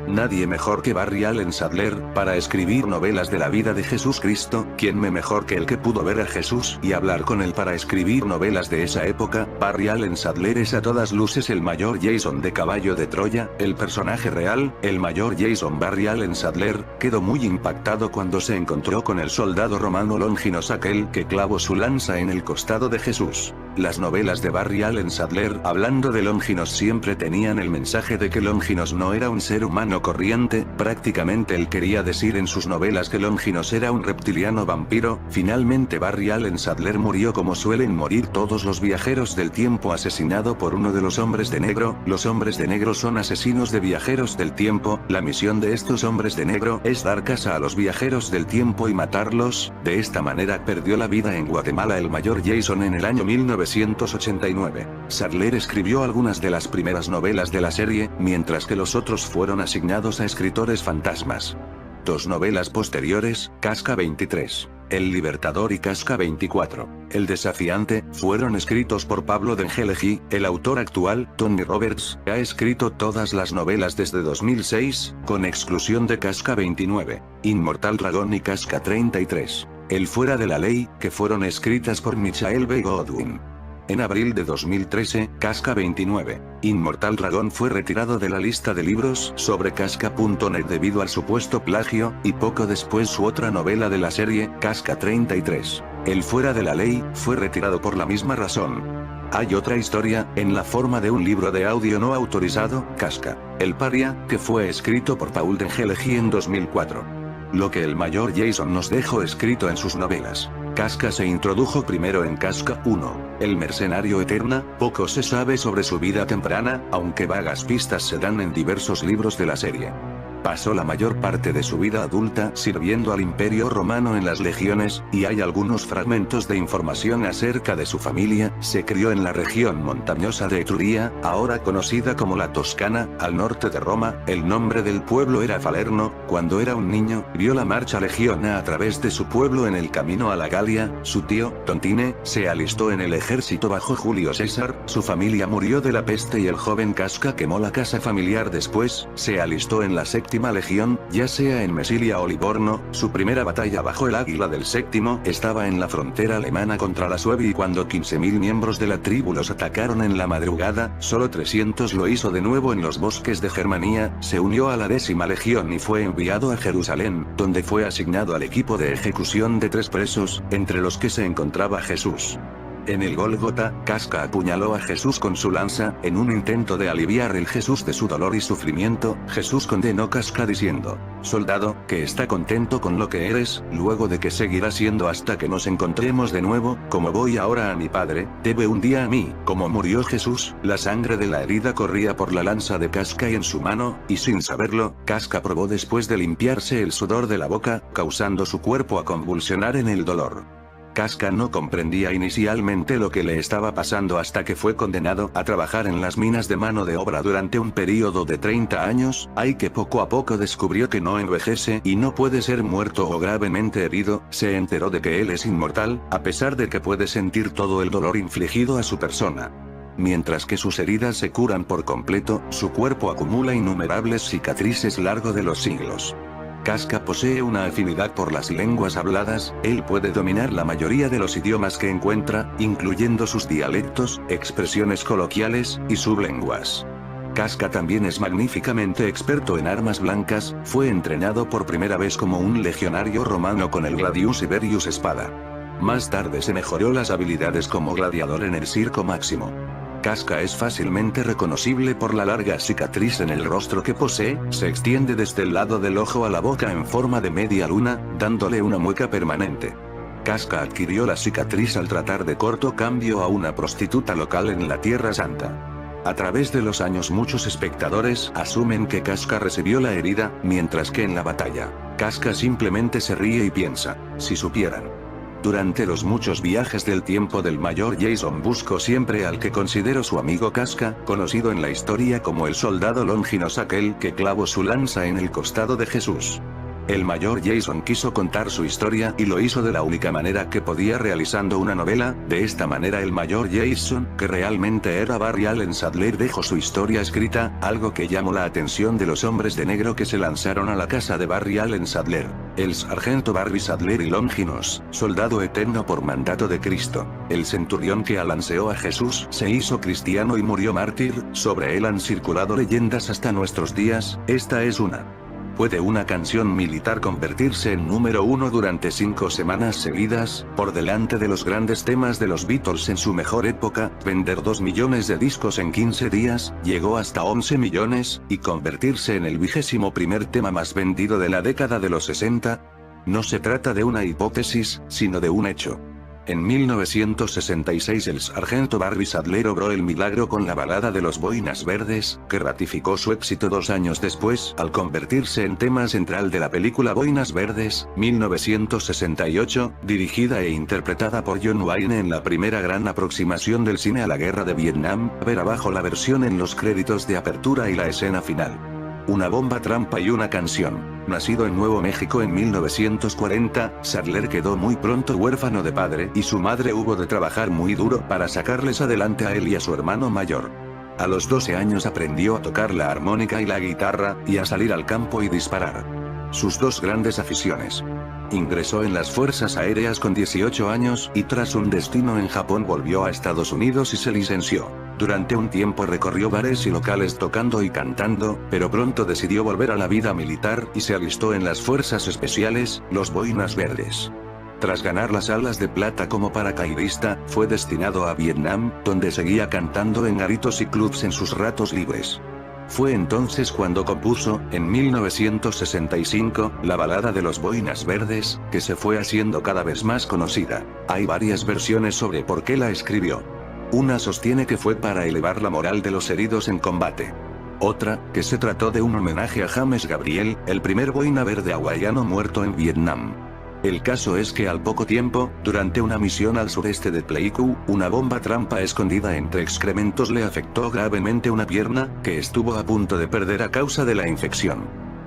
Nadie mejor que Barry Allen Sadler, para escribir novelas de la vida de Jesús Cristo. ¿Quién mejor que el que pudo ver a Jesús y hablar con él para escribir novelas de esa época? Barry Allen Sadler es a todas luces el mayor Jason de Caballo de Troya, el personaje real, el mayor Jason. Barry Allen Sadler quedó muy impactado cuando se encontró con el soldado romano Longinos, aquel que clavó su lanza en el costado de Jesús. Las novelas de Barry Allen Sadler hablando de Longinos siempre tenían el mensaje de que Longinos no era un ser humano corriente, prácticamente él quería decir en sus novelas que Longinos era un reptiliano vampiro. Finalmente Barry Allen Sadler murió como suelen morir todos los viajeros del tiempo, asesinado por uno de los hombres de negro. Los hombres de negro son asesinos de viajeros del tiempo, la misión de estos hombres de negro es dar caza a los viajeros del tiempo y matarlos. De esta manera perdió la vida en Guatemala el mayor Jason en el año 1989. Sadler escribió algunas de las primeras novelas de la serie, mientras que los otros fueron asignados a escritores fantasmas. Dos novelas posteriores, Casca 23. El Libertador y Casca 24. El Desafiante, fueron escritos por Pablo de Angelegui. El autor actual, Tony Roberts, ha escrito todas las novelas desde 2006, con exclusión de Casca 29, Inmortal Dragón y Casca 33. El Fuera de la Ley, que fueron escritas por Michael B. Godwin. En abril de 2013, Casca 29, Inmortal Dragón fue retirado de la lista de libros sobre Casca.net debido al supuesto plagio, y poco después su otra novela de la serie, Casca 33, El Fuera de la Ley, fue retirado por la misma razón. Hay otra historia, en la forma de un libro de audio no autorizado, Casca, El Paria, que fue escrito por Paul de Angelegui en 2004. Lo que el mayor Jason nos dejó escrito en sus novelas. Casca se introdujo primero en Casca 1, El Mercenario Eterna. Poco se sabe sobre su vida temprana, aunque vagas pistas se dan en diversos libros de la serie. Pasó la mayor parte de su vida adulta sirviendo al Imperio Romano en las legiones, y hay algunos fragmentos de información acerca de su familia. Se crió en la región montañosa de Etruria, ahora conocida como la Toscana, al norte de Roma. El nombre del pueblo era Falerno. Cuando era un niño, vio la marcha legiona a través de su pueblo en el camino a la Galia. Su tío, Tontine, se alistó en el ejército bajo Julio César. Su familia murió de la peste y el joven Casca quemó la casa familiar. Después, se alistó en la séptima legión, ya sea en Mesilia o Livorno. Su primera batalla bajo el águila del séptimo estaba en la frontera alemana contra la Suebi, y cuando 15.000 miembros de la tribu los atacaron en la madrugada, solo 300 lo hizo de nuevo en los bosques de Germania. Se unió a la 10ª legión y fue enviado a Jerusalén, donde fue asignado al equipo de ejecución de 3 presos, entre los que se encontraba Jesús. En el Gólgota, Casca apuñaló a Jesús con su lanza. En un intento de aliviar el Jesús de su dolor y sufrimiento, Jesús condenó a Casca diciendo: «Soldado, que está contento con lo que eres, luego de que seguirá siendo hasta que nos encontremos de nuevo, como voy ahora a mi padre, debe un día a mí». Como murió Jesús, la sangre de la herida corría por la lanza de Casca y en su mano, y sin saberlo, Casca probó después de limpiarse el sudor de la boca, causando su cuerpo a convulsionar en el dolor. Casca no comprendía inicialmente lo que le estaba pasando hasta que fue condenado a trabajar en las minas de mano de obra durante un período de 30 años, hay que poco a poco descubrió que no envejece y no puede ser muerto o gravemente herido. Se enteró de que él es inmortal, a pesar de que puede sentir todo el dolor infligido a su persona. Mientras que sus heridas se curan por completo, su cuerpo acumula innumerables cicatrices largo de los siglos. Casca posee una afinidad por las lenguas habladas. Él puede dominar la mayoría de los idiomas que encuentra, incluyendo sus dialectos, expresiones coloquiales, y sublenguas. Casca también es magníficamente experto en armas blancas. Fue entrenado por primera vez como un legionario romano con el Gladius Iberius espada. Más tarde se mejoró las habilidades como gladiador en el Circo Máximo. Casca es fácilmente reconocible por la larga cicatriz en el rostro que posee. Se extiende desde el lado del ojo a la boca en forma de media luna, dándole una mueca permanente. Casca adquirió la cicatriz al tratar de corto cambio a una prostituta local en la Tierra Santa. A través de los años muchos espectadores asumen que Casca recibió la herida, mientras que en la batalla, Casca simplemente se ríe y piensa: si supieran. Durante los muchos viajes del tiempo del mayor Jason buscó siempre al que considero su amigo Casca, conocido en la historia como el soldado Longinos, aquel que clavó su lanza en el costado de Jesús. El mayor Jason quiso contar su historia y lo hizo de la única manera que podía, realizando una novela. De esta manera el mayor Jason, que realmente era Barry Allen Sadler, dejó su historia escrita, algo que llamó la atención de los hombres de negro que se lanzaron a la casa de Barry Allen Sadler. El sargento Barry Sadler y Longinos, soldado eterno por mandato de Cristo. El centurión que alanceó a Jesús se hizo cristiano y murió mártir. Sobre él han circulado leyendas hasta nuestros días. Esta es una. ¿Puede una canción militar convertirse en número 1 durante 5 semanas seguidas, por delante de los grandes temas de los Beatles en su mejor época, vender 2 millones de discos en 15 días, llegó hasta 11 millones, y convertirse en el 21º tema más vendido de la década de los 60? No se trata de una hipótesis, sino de un hecho. En 1966 el sargento Barry Sadler obró el milagro con la balada de los Boinas Verdes, que ratificó su éxito 2 años después, al convertirse en tema central de la película Boinas Verdes, 1968, dirigida e interpretada por John Wayne en la primera gran aproximación del cine a la guerra de Vietnam. Ver abajo la versión en los créditos de apertura y la escena final. Una bomba trampa y una canción. Nacido en Nuevo México en 1940, Sadler quedó muy pronto huérfano de padre y su madre hubo de trabajar muy duro para sacarles adelante a él y a su hermano mayor. A los 12 años aprendió a tocar la armónica y la guitarra, y a salir al campo y disparar. Sus dos grandes aficiones. Ingresó en las Fuerzas Aéreas con 18 años y tras un destino en Japón volvió a Estados Unidos y se licenció. Durante un tiempo recorrió bares y locales tocando y cantando, pero pronto decidió volver a la vida militar y se alistó en las Fuerzas Especiales, los Boinas Verdes. Tras ganar las alas de plata como paracaidista, fue destinado a Vietnam, donde seguía cantando en garitos y clubs en sus ratos libres. Fue entonces cuando compuso, en 1965, la balada de los Boinas Verdes, que se fue haciendo cada vez más conocida. Hay varias versiones sobre por qué la escribió. Una sostiene que fue para elevar la moral de los heridos en combate. Otra, que se trató de un homenaje a James Gabriel, el primer boina verde hawaiano muerto en Vietnam. El caso es que al poco tiempo, durante una misión al sureste de Pleiku, una bomba trampa escondida entre excrementos le afectó gravemente una pierna, que estuvo a punto de perder a causa de la infección.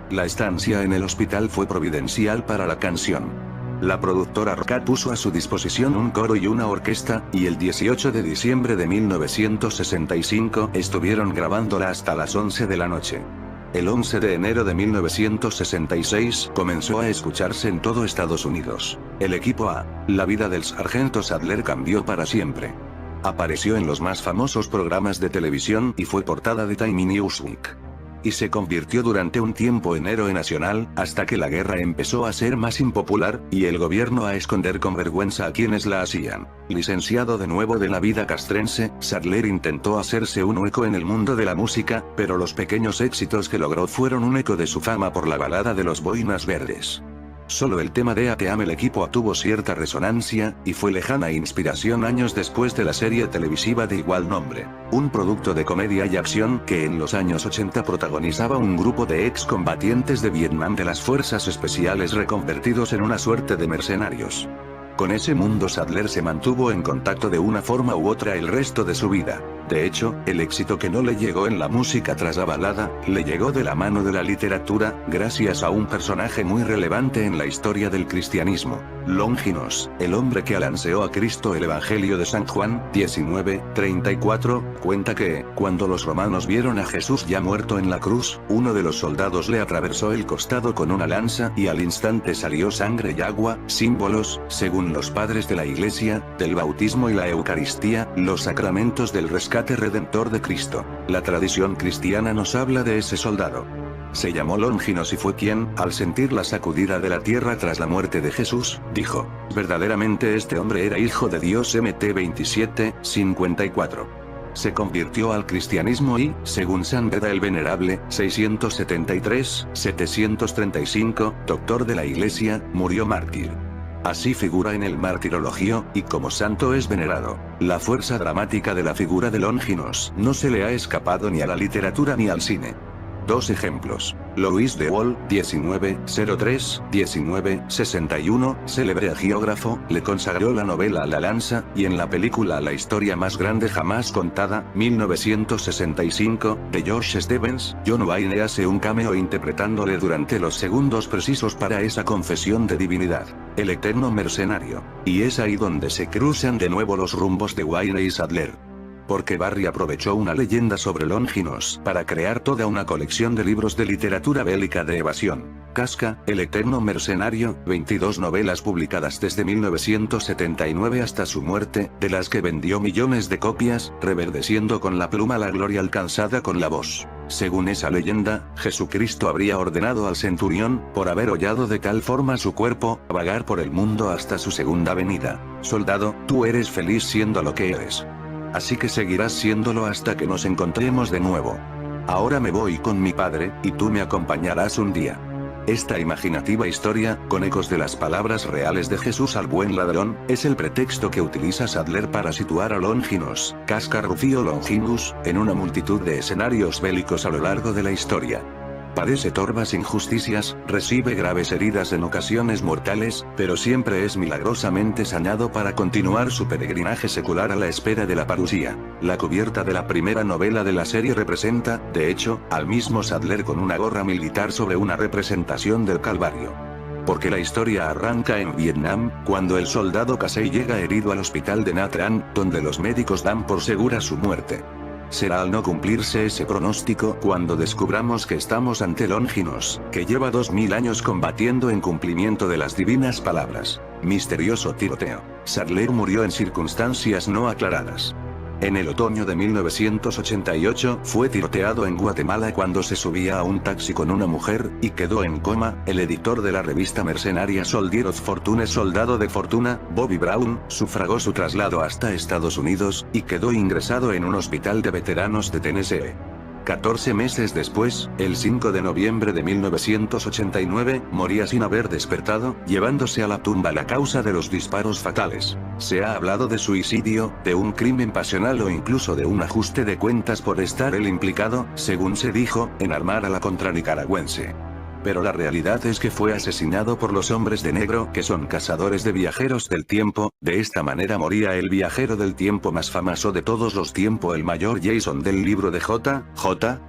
La estancia en el hospital fue providencial para la canción. La productora Arcad puso a su disposición un coro y una orquesta, y el 18 de diciembre de 1965 estuvieron grabándola hasta las 11 de la noche. El 11 de enero de 1966 comenzó a escucharse en todo Estados Unidos. El equipo A. La vida del sargento Sadler cambió para siempre. Apareció en los más famosos programas de televisión y fue portada de Time y Newsweek. Y se convirtió durante un tiempo en héroe nacional, hasta que la guerra empezó a ser más impopular, y el gobierno a esconder con vergüenza a quienes la hacían. Licenciado de nuevo de la vida castrense, Sadler intentó hacerse un hueco en el mundo de la música, pero los pequeños éxitos que logró fueron un eco de su fama por la balada de los Boinas Verdes. Solo el tema de Te Amo el equipo A tuvo cierta resonancia, y fue lejana inspiración años después de la serie televisiva de igual nombre. Un producto de comedia y acción que en los años 80 protagonizaba un grupo de excombatientes de Vietnam de las Fuerzas Especiales reconvertidos en una suerte de mercenarios. Con ese mundo Sadler se mantuvo en contacto de una forma u otra el resto de su vida. De hecho, el éxito que no le llegó en la música tras la balada, le llegó de la mano de la literatura, gracias a un personaje muy relevante en la historia del cristianismo. Longinos, el hombre que alanceó a Cristo. El Evangelio de San Juan, 19:34, cuenta que, cuando los romanos vieron a Jesús ya muerto en la cruz, uno de los soldados le atravesó el costado con una lanza y al instante salió sangre y agua, símbolos, según los padres de la Iglesia, del bautismo y la Eucaristía, los sacramentos del rescate redentor de Cristo. La tradición cristiana nos habla de ese soldado. Se llamó Longinos y fue quien, al sentir la sacudida de la tierra tras la muerte de Jesús, dijo: verdaderamente este hombre era hijo de Dios. Mt 27:54. Se convirtió al cristianismo y, según San Beda el Venerable, 673-735, doctor de la Iglesia, murió mártir. Así figura en el martirologio, y como santo es venerado. La fuerza dramática de la figura de Longinos no se le ha escapado ni a la literatura ni al cine. Dos ejemplos. Louis de Wohl, 1903-1961, célebre geógrafo, le consagró la novela La lanza, y en la película La historia más grande jamás contada, 1965, de George Stevens, John Wayne hace un cameo interpretándole durante los segundos precisos para esa confesión de divinidad. El eterno mercenario. Y es ahí donde se cruzan de nuevo los rumbos de Wayne y Sadler. Porque Barry aprovechó una leyenda sobre Longinos para crear toda una colección de libros de literatura bélica de evasión. Casca, el eterno mercenario, 22 novelas publicadas desde 1979 hasta su muerte, de las que vendió millones de copias, reverdeciendo con la pluma la gloria alcanzada con la voz. Según esa leyenda, Jesucristo habría ordenado al centurión, por haber hollado de tal forma su cuerpo, vagar por el mundo hasta su segunda venida. Soldado, tú eres feliz siendo lo que eres. Así que seguirás siéndolo hasta que nos encontremos de nuevo. Ahora me voy con mi padre, y tú me acompañarás un día. Esta imaginativa historia, con ecos de las palabras reales de Jesús al buen ladrón, es el pretexto que utiliza Sadler para situar a Longinos, Casca Rufio Longinus, en una multitud de escenarios bélicos a lo largo de la historia. Padece torvas injusticias, recibe graves heridas en ocasiones mortales, pero siempre es milagrosamente sanado para continuar su peregrinaje secular a la espera de la parusía. La cubierta de la primera novela de la serie representa, de hecho, al mismo Sadler con una gorra militar sobre una representación del Calvario. Porque la historia arranca en Vietnam, cuando el soldado Casey llega herido al hospital de Nha Trang, donde los médicos dan por segura su muerte. Será al no cumplirse ese pronóstico cuando descubramos que estamos ante Longinos, que lleva 2000 años combatiendo en cumplimiento de las divinas palabras. Misterioso tiroteo. Sadler murió en circunstancias no aclaradas. En el otoño de 1988 fue tiroteado en Guatemala cuando se subía a un taxi con una mujer, y quedó en coma. El editor de la revista mercenaria Soldier of Fortune, Soldado de Fortuna, Bobby Brown, sufragó su traslado hasta Estados Unidos, y quedó ingresado en un hospital de veteranos de Tennessee. 14 meses después, el 5 de noviembre de 1989, moría sin haber despertado, llevándose a la tumba la causa de los disparos fatales. Se ha hablado de suicidio, de un crimen pasional o incluso de un ajuste de cuentas por estar él implicado, según se dijo, en armar a la contranicaragüense. Pero la realidad es que fue asesinado por los hombres de negro, que son cazadores de viajeros del tiempo. De esta manera moría el viajero del tiempo más famoso de todos los tiempos, el mayor Jason del libro de J.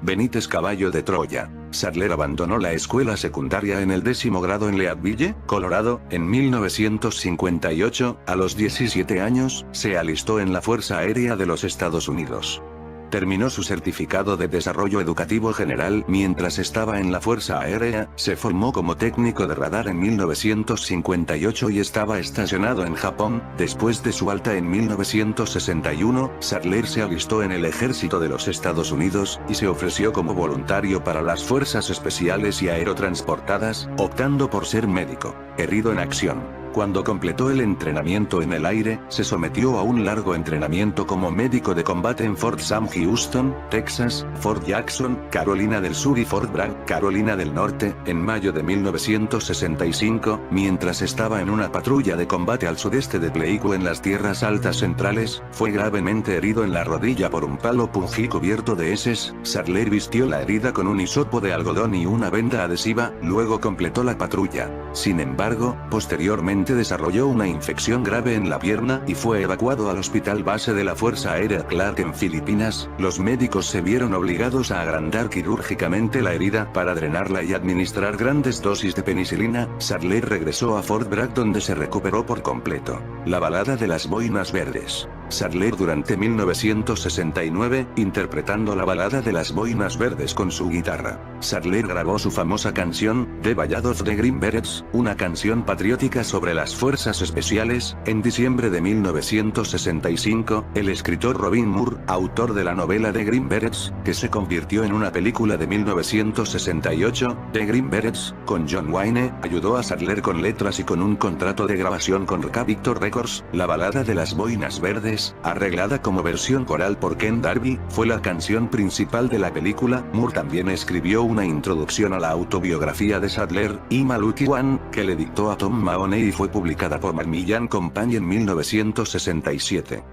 Benítez, Caballo de Troya. Sadler abandonó la escuela secundaria en el 10º grado en Leadville, Colorado, en 1958, a los 17 años, se alistó en la Fuerza Aérea de los Estados Unidos. Terminó su certificado de desarrollo educativo general mientras estaba en la Fuerza Aérea, se formó como técnico de radar en 1958 y estaba estacionado en Japón. Después de su alta en 1961, Sadler se alistó en el ejército de los Estados Unidos, y se ofreció como voluntario para las fuerzas especiales y aerotransportadas, optando por ser médico. Herido en acción. Cuando completó el entrenamiento en el aire, se sometió a un largo entrenamiento como médico de combate en Fort Sam Houston, Texas, Fort Jackson, Carolina del Sur y Fort Bragg, Carolina del Norte. En mayo de 1965, mientras estaba en una patrulla de combate al sudeste de Pleiku en las tierras altas centrales, fue gravemente herido en la rodilla por un palo pungí cubierto de heces. Sadler vistió la herida con un hisopo de algodón y una venda adhesiva, luego completó la patrulla. Sin embargo, posteriormente desarrolló una infección grave en la pierna y fue evacuado al hospital base de la Fuerza Aérea Clark en Filipinas. Los médicos se vieron obligados a agrandar quirúrgicamente la herida para drenarla y administrar grandes dosis de penicilina. Sadler regresó a Fort Bragg, donde se recuperó por completo. La balada de las boinas verdes. Sadler durante 1969, interpretando la balada de las boinas verdes con su guitarra. Sadler grabó su famosa canción, The Ballad of the Green Berets, una canción patriótica sobre las fuerzas especiales. En diciembre de 1965, el escritor Robin Moore, autor de la novela The Green Berets, que se convirtió en una película de 1968, The Green Berets, con John Wayne, ayudó a Sadler con letras y con un contrato de grabación con Decca Victor Records. La balada de las boinas verdes, arreglada como versión coral por Ken Darby, fue la canción principal de la película. Moore también escribió una introducción a la autobiografía de Sadler, Ima Lucky One, que le dictó a Tom Mahoney y fue publicada por Macmillan Company en 1967.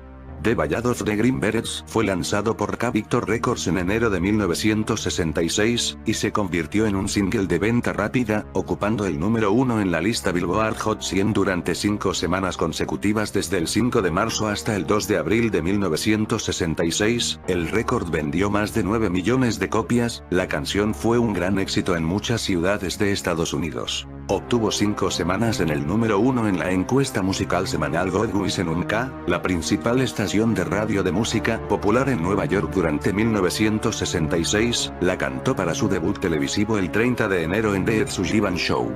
The Ballad of the Green Berets fue lanzado por Decca Victor Records en enero de 1966, y se convirtió en un single de venta rápida, ocupando el número 1 en la lista Billboard Hot 100 durante 5 semanas consecutivas desde el 5 de marzo hasta el 2 de abril de 1966. El récord vendió más de 9 millones de copias. La canción fue un gran éxito en muchas ciudades de Estados Unidos. Obtuvo 5 semanas en el número 1 en la encuesta musical semanal God Wissen Unka, la principal estación de radio de música popular en Nueva York durante 1966. La cantó para su debut televisivo el 30 de enero en The Ed Sullivan Show.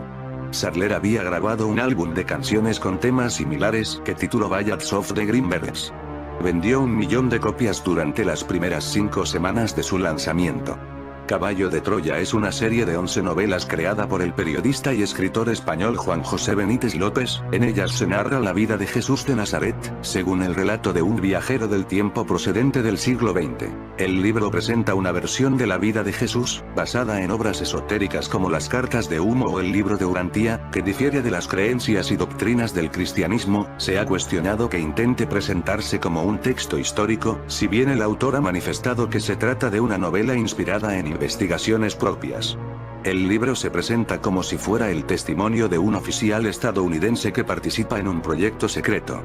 Sadler había grabado un álbum de canciones con temas similares que tituló Ballads of the Green Berets. Vendió 1 millón de copias durante las primeras 5 semanas de su lanzamiento. Caballo de Troya es una serie de 11 novelas creada por el periodista y escritor español Juan José Benítez López. En ellas se narra la vida de Jesús de Nazaret, según el relato de un viajero del tiempo procedente del siglo XX. El libro presenta una versión de la vida de Jesús, basada en obras esotéricas como las Cartas de Humo o el libro de Urantía, que difiere de las creencias y doctrinas del cristianismo. Se ha cuestionado que intente presentarse como un texto histórico, si bien el autor ha manifestado que se trata de una novela inspirada en investigaciones propias. El libro se presenta como si fuera el testimonio de un oficial estadounidense que participa en un proyecto secreto.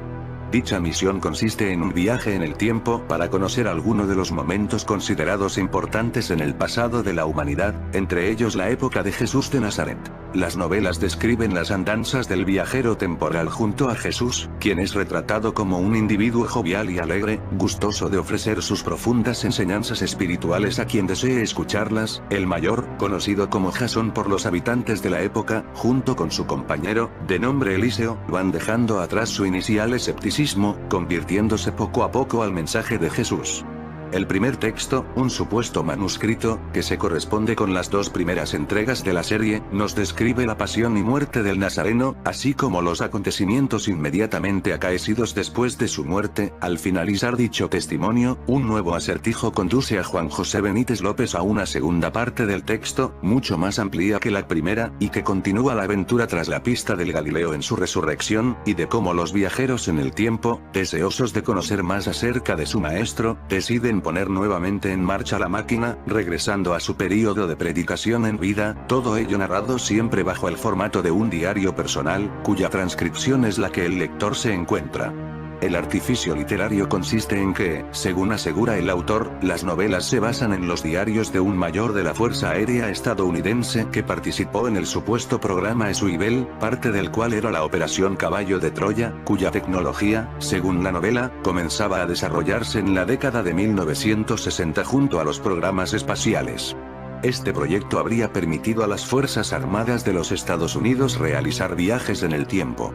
Dicha misión consiste en un viaje en el tiempo para conocer alguno de los momentos considerados importantes en el pasado de la humanidad, entre ellos la época de Jesús de Nazaret. Las novelas describen las andanzas del viajero temporal junto a Jesús, quien es retratado como un individuo jovial y alegre, gustoso de ofrecer sus profundas enseñanzas espirituales a quien desee escucharlas. El mayor, conocido como Jasón por los habitantes de la época, junto con su compañero, de nombre Eliseo, van dejando atrás su inicial escepticismo, convirtiéndose poco a poco al mensaje de Jesús. El primer texto, un supuesto manuscrito, que se corresponde con las dos primeras entregas de la serie, nos describe la pasión y muerte del Nazareno, así como los acontecimientos inmediatamente acaecidos después de su muerte. Al finalizar dicho testimonio, un nuevo acertijo conduce a Juan José Benítez López a una segunda parte del texto, mucho más amplia que la primera, y que continúa la aventura tras la pista del Galileo en su resurrección, y de cómo los viajeros en el tiempo, deseosos de conocer más acerca de su maestro, deciden poner nuevamente en marcha la máquina, regresando a su período de predicación en vida, todo ello narrado siempre bajo el formato de un diario personal, cuya transcripción es la que el lector se encuentra. El artificio literario consiste en que, según asegura el autor, las novelas se basan en los diarios de un mayor de la Fuerza Aérea estadounidense que participó en el supuesto programa Swivel, parte del cual era la Operación Caballo de Troya, cuya tecnología, según la novela, comenzaba a desarrollarse en la década de 1960 junto a los programas espaciales. Este proyecto habría permitido a las Fuerzas Armadas de los Estados Unidos realizar viajes en el tiempo.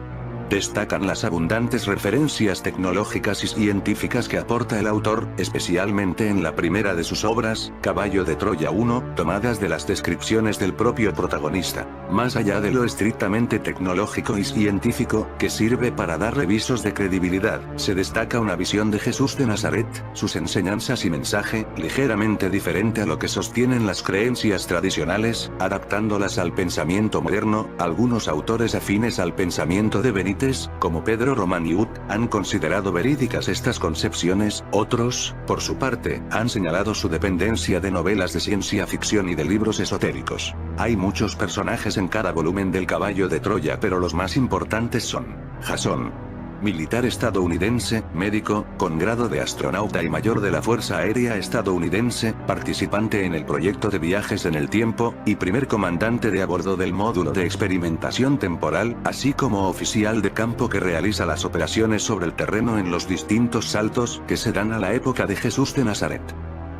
Destacan las abundantes referencias tecnológicas y científicas que aporta el autor, especialmente en la primera de sus obras, Caballo de Troya 1, tomadas de las descripciones del propio protagonista. Más allá de lo estrictamente tecnológico y científico, que sirve para darle visos de credibilidad, se destaca una visión de Jesús de Nazaret, sus enseñanzas y mensaje, ligeramente diferente a lo que sostienen las creencias tradicionales, adaptándolas al pensamiento moderno. Algunos autores afines al pensamiento de Benítez, como Pedro Romaniuk, han considerado verídicas estas concepciones. Otros, por su parte, han señalado su dependencia de novelas de ciencia ficción y de libros esotéricos. Hay muchos personajes en cada volumen del Caballo de Troya, pero los más importantes son Jasón, militar estadounidense, médico, con grado de astronauta y mayor de la Fuerza Aérea estadounidense, participante en el proyecto de viajes en el tiempo, y primer comandante de a bordo del módulo de experimentación temporal, así como oficial de campo que realiza las operaciones sobre el terreno en los distintos saltos que se dan a la época de Jesús de Nazaret.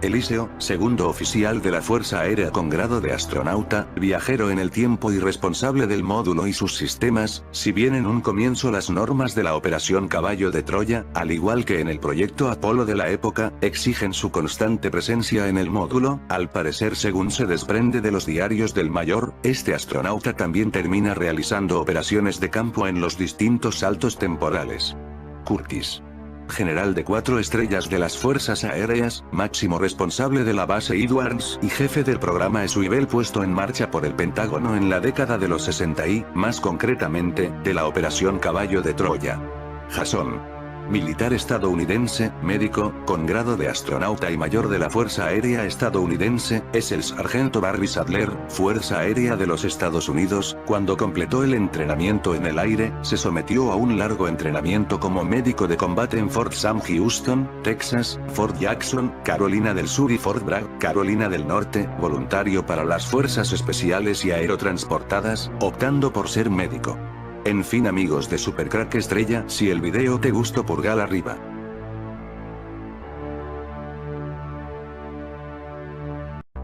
Eliseo, segundo oficial de la Fuerza Aérea con grado de astronauta, viajero en el tiempo y responsable del módulo y sus sistemas. Si bien en un comienzo las normas de la Operación Caballo de Troya, al igual que en el proyecto Apolo de la época, exigen su constante presencia en el módulo, al parecer según se desprende de los diarios del mayor, este astronauta también termina realizando operaciones de campo en los distintos saltos temporales. Curtis, general de 4 estrellas de las Fuerzas Aéreas, máximo responsable de la base Edwards y jefe del programa Swivel puesto en marcha por el Pentágono en la década de los 60 y, más concretamente, de la Operación Caballo de Troya. Jasón, militar estadounidense, médico, con grado de astronauta y mayor de la Fuerza Aérea estadounidense, es el sargento Barry Sadler, Fuerza Aérea de los Estados Unidos. Cuando completó el entrenamiento en el aire, se sometió a un largo entrenamiento como médico de combate en Fort Sam Houston, Texas, Fort Jackson, Carolina del Sur y Fort Bragg, Carolina del Norte, voluntario para las Fuerzas Especiales y Aerotransportadas, optando por ser médico. En fin, amigos de Supercrack Estrella, si el video te gustó, pulgar arriba.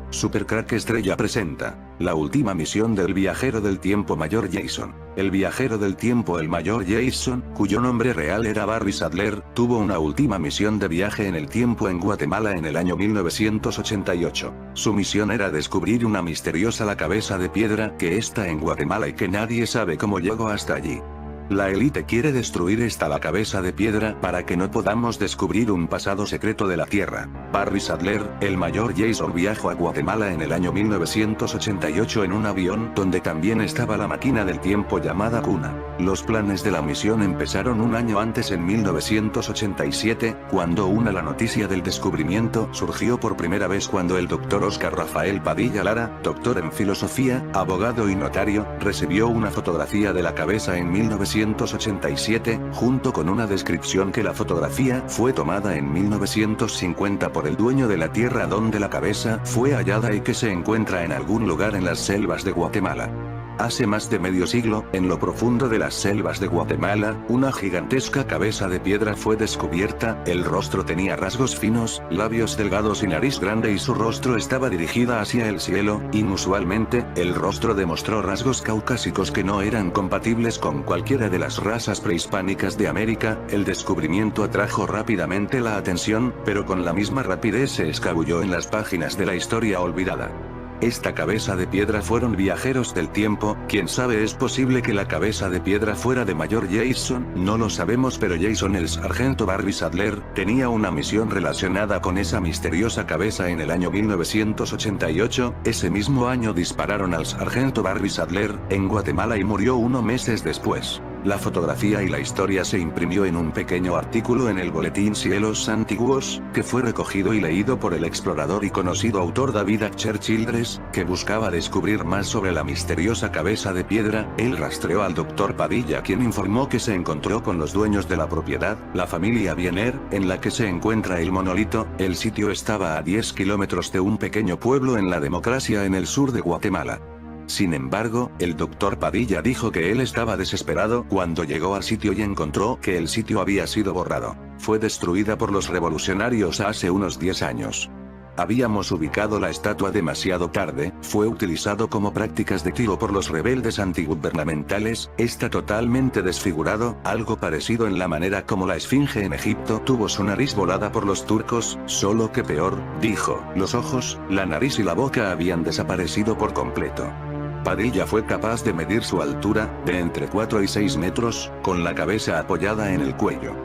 Supercrack Estrella presenta la última misión del viajero del tiempo mayor Jason. El viajero del tiempo el mayor Jason, cuyo nombre real era Barry Sadler, tuvo una última misión de viaje en el tiempo en Guatemala en el año 1988. Su misión era descubrir una misteriosa la cabeza de piedra que está en Guatemala y que nadie sabe cómo llegó hasta allí. La élite quiere destruir la cabeza de piedra para que no podamos descubrir un pasado secreto de la Tierra. Barry Sadler, el mayor Jason, viajó a Guatemala en el año 1988 en un avión donde también estaba la máquina del tiempo llamada Cuna. Los planes de la misión empezaron un año antes, en 1987, cuando la noticia del descubrimiento surgió por primera vez cuando el Dr. Oscar Rafael Padilla Lara, doctor en filosofía, abogado y notario, recibió una fotografía de la cabeza en 1987, junto con una descripción que la fotografía fue tomada en 1950 por el dueño de la tierra donde la cabeza fue hallada y que se encuentra en algún lugar en las selvas de Guatemala. Hace más de medio siglo, en lo profundo de las selvas de Guatemala, una gigantesca cabeza de piedra fue descubierta. El rostro tenía rasgos finos, labios delgados y nariz grande, y su rostro estaba dirigida hacia el cielo. Inusualmente, el rostro demostró rasgos caucásicos que no eran compatibles con cualquiera de las razas prehispánicas de América. El descubrimiento atrajo rápidamente la atención, pero con la misma rapidez se escabulló en las páginas de la historia olvidada. Esta cabeza de piedra fueron viajeros del tiempo. Quién sabe, es posible que la cabeza de piedra fuera de Mayor Jason, no lo sabemos, pero Jason, el sargento Barry Sadler, tenía una misión relacionada con esa misteriosa cabeza en el año 1988. Ese mismo año dispararon al sargento Barry Sadler en Guatemala y murió unos meses después. La fotografía y la historia se imprimió en un pequeño artículo en el boletín Cielos Antiguos, que fue recogido y leído por el explorador y conocido autor David H. Childress, que buscaba descubrir más sobre la misteriosa cabeza de piedra. Él rastreó al Dr. Padilla, quien informó que se encontró con los dueños de la propiedad, la familia Biener, en la que se encuentra el monolito. El sitio estaba a 10 kilómetros de un pequeño pueblo en la Democracia en el sur de Guatemala. Sin embargo, el Dr. Padilla dijo que él estaba desesperado cuando llegó al sitio y encontró que el sitio había sido borrado. Fue destruida por los revolucionarios hace unos 10 años. Habíamos ubicado la estatua demasiado tarde, fue utilizado como prácticas de tiro por los rebeldes antigubernamentales. Está totalmente desfigurado, algo parecido en la manera como la esfinge en Egipto tuvo su nariz volada por los turcos, solo que peor, dijo. Los ojos, la nariz y la boca habían desaparecido por completo. Padilla fue capaz de medir su altura, de entre 4 y 6 metros, con la cabeza apoyada en el cuello.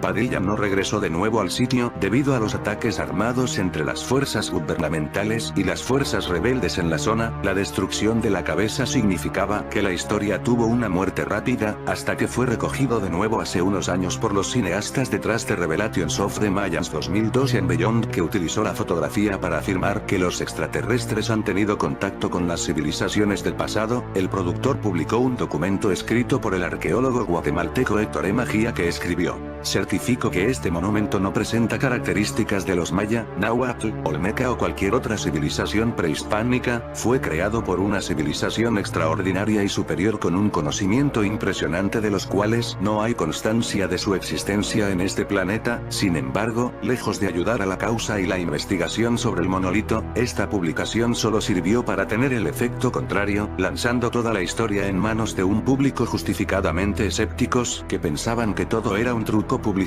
Padilla no regresó de nuevo al sitio debido a los ataques armados entre las fuerzas gubernamentales y las fuerzas rebeldes en la zona. La destrucción de la cabeza significaba que la historia tuvo una muerte rápida, hasta que fue recogido de nuevo hace unos años por los cineastas detrás de Revelations of the Mayans 2002 en Beyond, que utilizó la fotografía para afirmar que los extraterrestres han tenido contacto con las civilizaciones del pasado. El productor publicó un documento escrito por el arqueólogo guatemalteco Héctor E. Magía, que escribió: certifico que este monumento no presenta características de los maya, náhuatl, olmeca o cualquier otra civilización prehispánica. Fue creado por una civilización extraordinaria y superior con un conocimiento impresionante de los cuales no hay constancia de su existencia en este planeta. Sin embargo, lejos de ayudar a la causa y la investigación sobre el monolito, esta publicación solo sirvió para tener el efecto contrario, lanzando toda la historia en manos de un público justificadamente escépticos que pensaban que todo era un truco publicitario.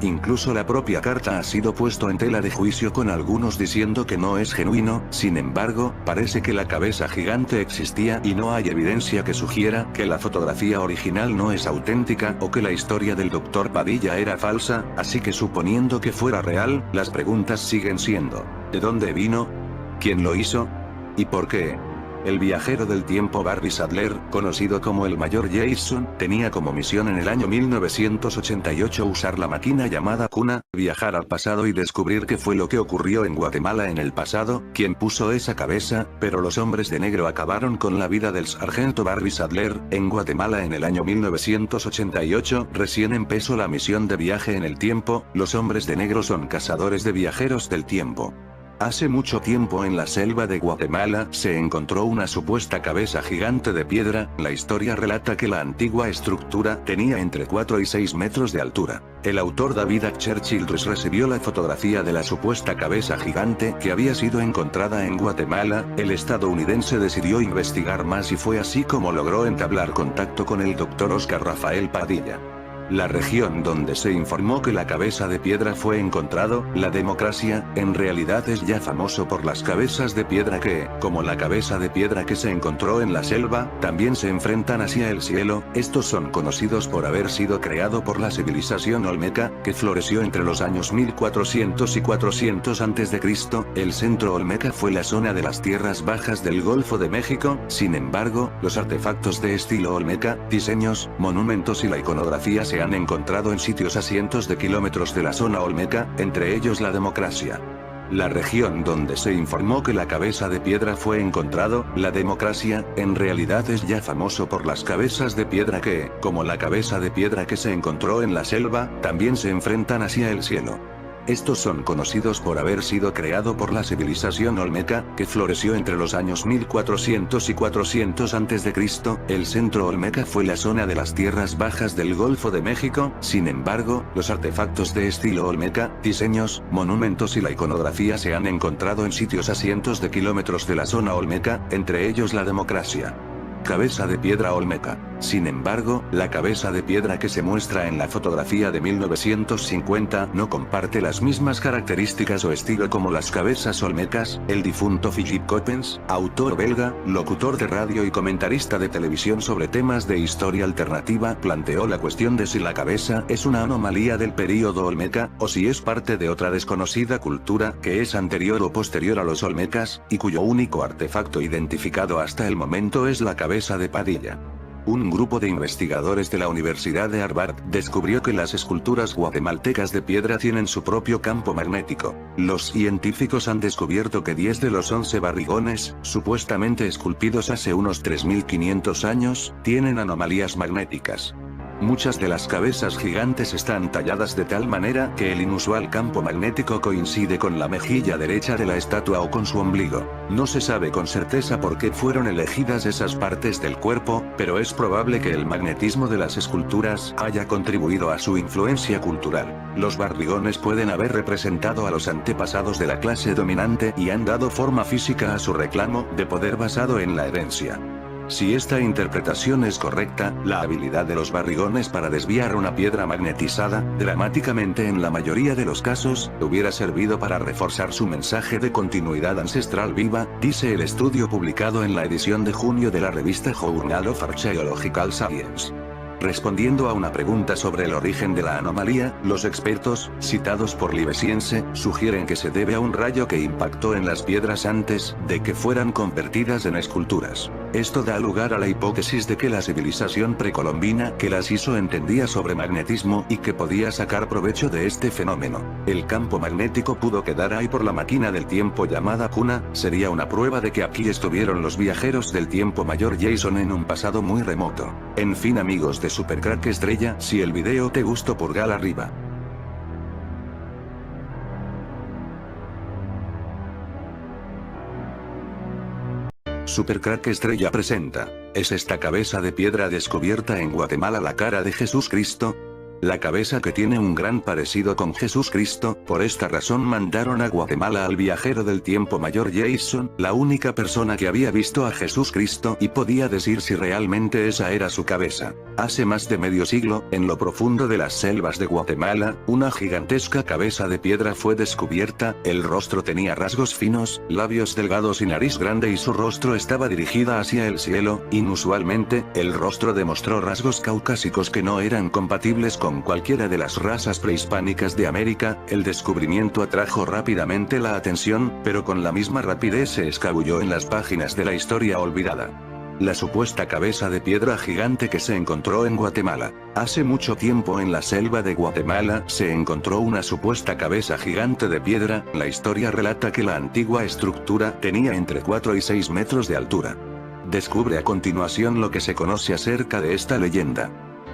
Incluso la propia carta ha sido puesto en tela de juicio, con algunos diciendo que no es genuino. Sin embargo, parece que la cabeza gigante existía y no hay evidencia que sugiera que la fotografía original no es auténtica o que la historia del Dr. Padilla era falsa. Así que, suponiendo que fuera real, las preguntas siguen siendo: ¿de dónde vino? ¿Quién lo hizo? ¿Y por qué? El viajero del tiempo Barry Sadler, conocido como el Mayor Jason, tenía como misión en el año 1988 usar la máquina llamada Cuna, viajar al pasado y descubrir qué fue lo que ocurrió en Guatemala en el pasado, quién puso esa cabeza. Pero los hombres de negro acabaron con la vida del sargento Barry Sadler en Guatemala en el año 1988. Recién empezó la misión de viaje en el tiempo. Los hombres de negro son cazadores de viajeros del tiempo. Hace mucho tiempo, en la selva de Guatemala, se encontró una supuesta cabeza gigante de piedra. La historia relata que la antigua estructura tenía entre 4 y 6 metros de altura. El autor David H. Childress recibió la fotografía de la supuesta cabeza gigante que había sido encontrada en Guatemala. El estadounidense decidió investigar más y fue así como logró entablar contacto con el Dr. Oscar Rafael Padilla. La región donde se informó que la cabeza de piedra fue encontrado, la Democracia, en realidad es ya famoso por las cabezas de piedra que, como la cabeza de piedra que se encontró en la selva, también se enfrentan hacia el cielo. Estos son conocidos por haber sido creado por la civilización olmeca, que floreció entre los años 1400 y 400 a.C. El centro olmeca fue la zona de las tierras bajas del Golfo de México. Sin embargo, los artefactos de estilo olmeca, diseños, monumentos y la iconografía se han encontrado en sitios a cientos de kilómetros de la zona olmeca, entre ellos la Democracia. La región donde se informó que la cabeza de piedra fue encontrado, la Democracia, en realidad es ya famoso por las cabezas de piedra que, como la cabeza de piedra que se encontró en la selva, también se enfrentan hacia el cielo. Estos son conocidos por haber sido creado por la civilización olmeca, que floreció entre los años 1400 y 400 a.C. El centro olmeca fue la zona de las tierras bajas del Golfo de México. Sin embargo, los artefactos de estilo olmeca, diseños, monumentos y la iconografía se han encontrado en sitios a cientos de kilómetros de la zona olmeca, entre ellos la Democracia. Cabeza de piedra olmeca. Sin embargo, la cabeza de piedra que se muestra en la fotografía de 1950 no comparte las mismas características o estilo como las cabezas olmecas. El difunto Philip Coppens, autor belga, locutor de radio y comentarista de televisión sobre temas de historia alternativa, planteó la cuestión de si la cabeza es una anomalía del período olmeca, o si es parte de otra desconocida cultura que es anterior o posterior a los olmecas, y cuyo único artefacto identificado hasta el momento es la cabeza de Padilla. Un grupo de investigadores de la Universidad de Harvard descubrió que las esculturas guatemaltecas de piedra tienen su propio campo magnético. Los científicos han descubierto que 10 de los 11 barrigones, supuestamente esculpidos hace unos 3500 años, tienen anomalías magnéticas. Muchas de las cabezas gigantes están talladas de tal manera que el inusual campo magnético coincide con la mejilla derecha de la estatua o con su ombligo. No se sabe con certeza por qué fueron elegidas esas partes del cuerpo, pero es probable que el magnetismo de las esculturas haya contribuido a su influencia cultural. Los barrigones pueden haber representado a los antepasados de la clase dominante y han dado forma física a su reclamo de poder basado en la herencia. Si esta interpretación es correcta, la habilidad de los barrigones para desviar una piedra magnetizada, dramáticamente en la mayoría de los casos, hubiera servido para reforzar su mensaje de continuidad ancestral viva, dice el estudio publicado en la edición de junio de la revista Journal of Archaeological Science. Respondiendo a una pregunta sobre el origen de la anomalía, los expertos, citados por Livescience, sugieren que se debe a un rayo que impactó en las piedras antes de que fueran convertidas en esculturas. Esto da lugar a la hipótesis de que la civilización precolombina que las hizo entendía sobre magnetismo y que podía sacar provecho de este fenómeno. El campo magnético pudo quedar ahí por la máquina del tiempo llamada cuna. Sería una prueba de que aquí estuvieron los viajeros del tiempo mayor Jason en un pasado muy remoto. En fin, amigos de Supercrack Estrella, si el video te gustó, pulgar arriba. Supercrack Estrella presenta. ¿Es esta cabeza de piedra descubierta en Guatemala la cara de Jesús Cristo? La cabeza que tiene un gran parecido con Jesús Cristo. Por esta razón mandaron a Guatemala al viajero del tiempo mayor Jason, la única persona que había visto a Jesús Cristo y podía decir si realmente esa era su cabeza. Hace más de medio siglo, en lo profundo de las selvas de Guatemala, una gigantesca cabeza de piedra fue descubierta. El rostro tenía rasgos finos, labios delgados y nariz grande, y su rostro estaba dirigida hacia el cielo. Inusualmente, el rostro demostró rasgos caucásicos que no eran compatibles con cualquiera de las razas prehispánicas de América. El descubrimiento atrajo rápidamente la atención, pero con la misma rapidez se escabulló en las páginas de la historia olvidada. La supuesta cabeza de piedra gigante que se encontró en Guatemala. Hace mucho tiempo en la selva de Guatemala se encontró una supuesta cabeza gigante de piedra. La historia relata que la antigua estructura tenía entre 4 y 6 metros de altura. Descubre a continuación lo que se conoce acerca de esta leyenda.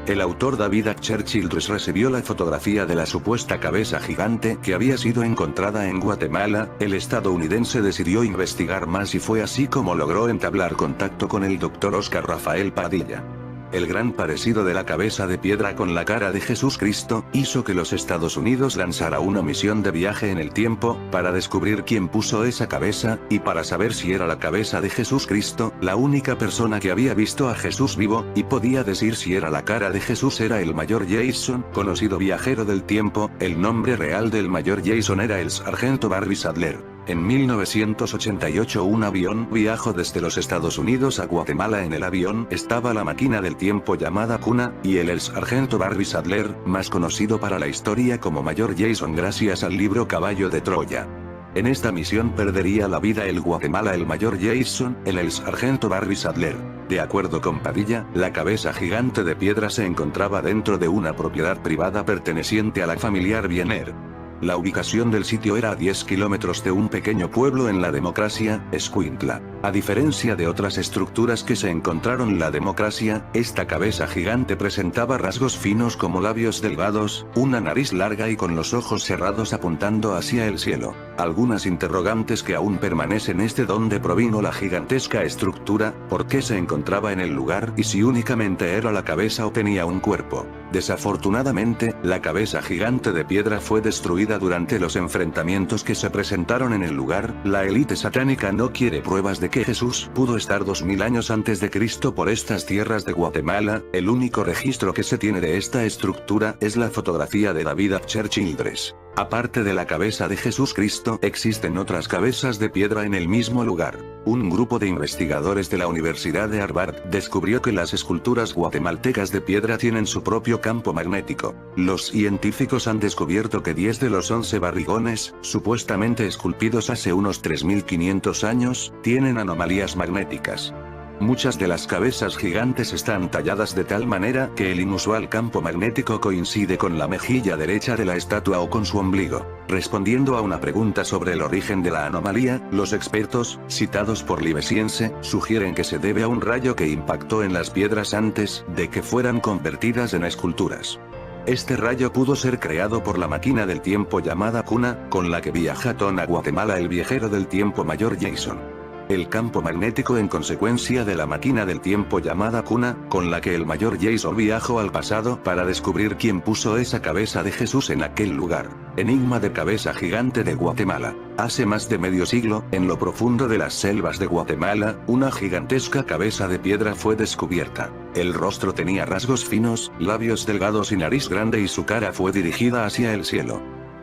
El autor David H. Childress recibió la fotografía de la supuesta cabeza gigante que había sido encontrada en Guatemala. El estadounidense decidió investigar más y fue así como logró entablar contacto con el Dr. Oscar Rafael Padilla. El gran parecido de la cabeza de piedra con la cara de Jesucristo, hizo que los Estados Unidos lanzara una misión de viaje en el tiempo, para descubrir quién puso esa cabeza, y para saber si era la cabeza de Jesucristo. La única persona que había visto a Jesús vivo, y podía decir si era la cara de Jesús, era el Mayor Jason, conocido viajero del tiempo. El nombre real del Mayor Jason era el sargento Barry Sadler. En 1988 un avión viajó desde los Estados Unidos a Guatemala. En el avión estaba la máquina del tiempo llamada Cuna, y el sargento Barry Sadler, más conocido para la historia como Mayor Jason gracias al libro Caballo de Troya. En esta misión perdería la vida el Guatemala el Mayor Jason, el sargento Barry Sadler. De acuerdo con Padilla, la cabeza gigante de piedra se encontraba dentro de una propiedad privada perteneciente a la familia Biener. La ubicación del sitio era a 10 kilómetros de un pequeño pueblo en la Democracia, Escuintla. A diferencia de otras estructuras que se encontraron en la Democracia, esta cabeza gigante presentaba rasgos finos como labios delgados, una nariz larga y con los ojos cerrados apuntando hacia el cielo. Algunas interrogantes que aún permanecen es de dónde provino la gigantesca estructura, por qué se encontraba en el lugar y si únicamente era la cabeza o tenía un cuerpo. Desafortunadamente, la cabeza gigante de piedra fue destruida durante los enfrentamientos que se presentaron en el lugar. La élite satánica no quiere pruebas de que Jesús pudo estar 2000 años antes de Cristo por estas tierras de Guatemala. El único registro que se tiene de esta estructura es la fotografía de David Archer Childress. Aparte de la cabeza de Jesucristo, existen otras cabezas de piedra en el mismo lugar. Un grupo de investigadores de la Universidad de Harvard descubrió que las esculturas guatemaltecas de piedra tienen su propio campo magnético. Los científicos han descubierto que 10 de los 11 barrigones, supuestamente esculpidos hace unos 3500 años, tienen anomalías magnéticas. Muchas de las cabezas gigantes están talladas de tal manera que el inusual campo magnético coincide con la mejilla derecha de la estatua o con su ombligo. Respondiendo a una pregunta sobre el origen de la anomalía, los expertos, citados por Livescience, sugieren que se debe a un rayo que impactó en las piedras antes de que fueran convertidas en esculturas. Este rayo pudo ser creado por la máquina del tiempo llamada Cuna, con la que viaja a Guatemala el viajero del tiempo Mayor Jason. El campo magnético en consecuencia de la máquina del tiempo llamada Cuna, con la que el Mayor Jason viajó al pasado para descubrir quién puso esa cabeza de Jesús en aquel lugar. Enigma de cabeza gigante de Guatemala. Hace más de medio siglo, en lo profundo de las selvas de Guatemala, una gigantesca cabeza de piedra fue descubierta. El rostro tenía rasgos finos, labios delgados y nariz grande y su cara fue dirigida hacia el cielo.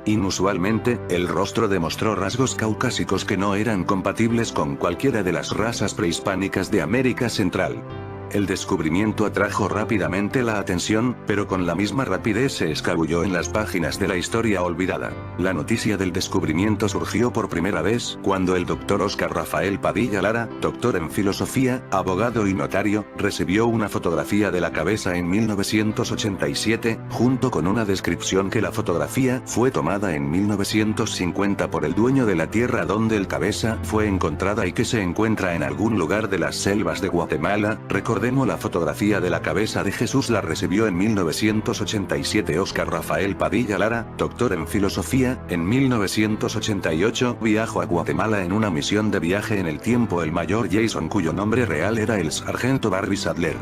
Inusualmente, el rostro demostró rasgos caucásicos que no eran compatibles con cualquiera de las razas prehispánicas de América Central. El descubrimiento atrajo rápidamente la atención, pero con la misma rapidez se escabulló en las páginas de la historia olvidada. La noticia del descubrimiento surgió por primera vez cuando el Dr. Oscar Rafael Padilla Lara, doctor en filosofía, abogado y notario, recibió una fotografía de la cabeza en 1987, junto con una descripción que la fotografía fue tomada en 1950 por el dueño de la tierra donde el cabeza fue encontrada y que se encuentra en algún lugar de las selvas de Guatemala. Recordemos la fotografía de la cabeza de Jesús la recibió en 1987 Oscar Rafael Padilla Lara, doctor en filosofía. En 1988 viajó a Guatemala en una misión de viaje en el tiempo el Mayor Jason, cuyo nombre real era el sargento Barry Sadler.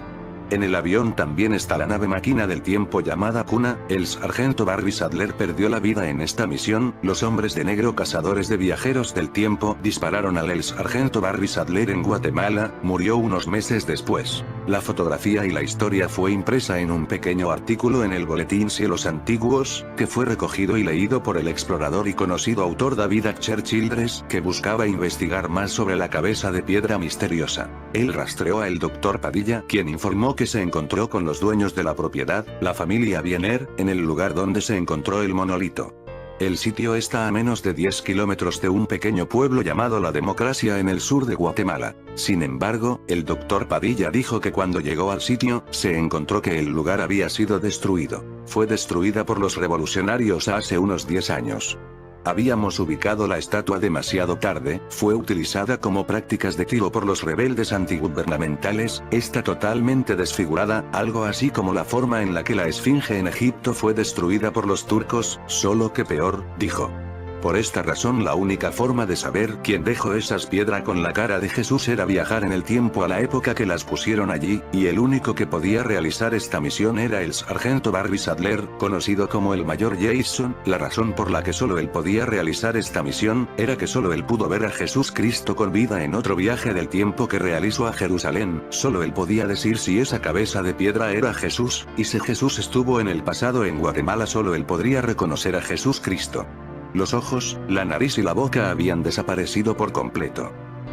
En el avión también está la nave máquina del tiempo llamada Cuna. El sargento Barry Sadler perdió la vida en esta misión. Los hombres de negro cazadores de viajeros del tiempo dispararon al sargento Barry Sadler en Guatemala. Murió unos meses después. La fotografía y la historia fue impresa en un pequeño artículo en el boletín Cielos Antiguos, que fue recogido y leído por el explorador y conocido autor David Archer Childress, que buscaba investigar más sobre la cabeza de piedra misteriosa. Él rastreó a el Dr. Padilla, quien informó que se encontró con los dueños de la propiedad, la familia Biener, en el lugar donde se encontró el monolito. El sitio está a menos de 10 kilómetros de un pequeño pueblo llamado La Democracia en el sur de Guatemala. Sin embargo, el Dr. Padilla dijo que cuando llegó al sitio, se encontró que el lugar había sido destruido. Fue destruida por los revolucionarios hace unos 10 años. Habíamos ubicado la estatua demasiado tarde, fue utilizada como prácticas de tiro por los rebeldes antigubernamentales, está totalmente desfigurada, algo así como la forma en la que la esfinge en Egipto fue destruida por los turcos, solo que peor, dijo. Por esta razón la única forma de saber quién dejó esas piedras con la cara de Jesús era viajar en el tiempo a la época que las pusieron allí, y el único que podía realizar esta misión era el sargento Barry Sadler, conocido como el Mayor Jason. La razón por la que solo él podía realizar esta misión, era que solo él pudo ver a Jesús Cristo con vida en otro viaje del tiempo que realizó a Jerusalén. Solo él podía decir si esa cabeza de piedra era Jesús, y si Jesús estuvo en el pasado en Guatemala solo él podría reconocer a Jesús Cristo. Los ojos, la nariz y la boca habían desaparecido por completo.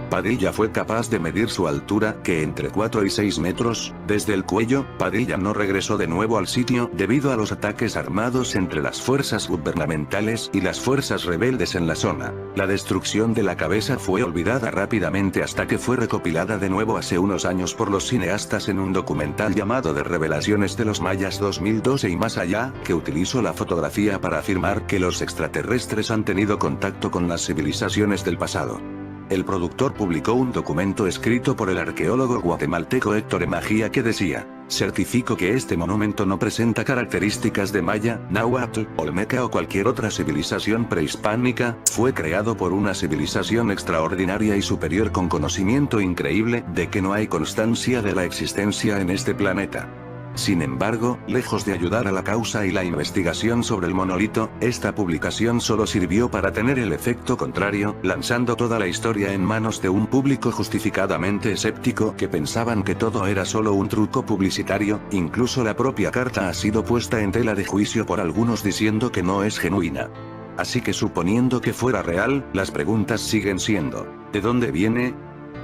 Padilla fue capaz de medir su altura, que entre 4 y 6 metros, desde el cuello. Padilla no regresó de nuevo al sitio debido a los ataques armados entre las fuerzas gubernamentales y las fuerzas rebeldes en la zona. La destrucción de la cabeza fue olvidada rápidamente hasta que fue recopilada de nuevo hace unos años por los cineastas en un documental llamado De Revelaciones de los Mayas 2012 y más allá, que utilizó la fotografía para afirmar que los extraterrestres han tenido contacto con las civilizaciones del pasado. El productor publicó un documento escrito por el arqueólogo guatemalteco Héctor Emagía que decía: certifico que este monumento no presenta características de maya, náhuatl, olmeca o cualquier otra civilización prehispánica, fue creado por una civilización extraordinaria y superior con conocimiento increíble, de que no hay constancia de la existencia en este planeta. Sin embargo, lejos de ayudar a la causa y la investigación sobre el monolito, esta publicación solo sirvió para tener el efecto contrario, lanzando toda la historia en manos de un público justificadamente escéptico que pensaban que todo era solo un truco publicitario. Incluso la propia carta ha sido puesta en tela de juicio por algunos diciendo que no es genuina. Así que suponiendo que fuera real, las preguntas siguen siendo: ¿de dónde viene?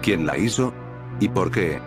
¿Quién la hizo? ¿Y por qué?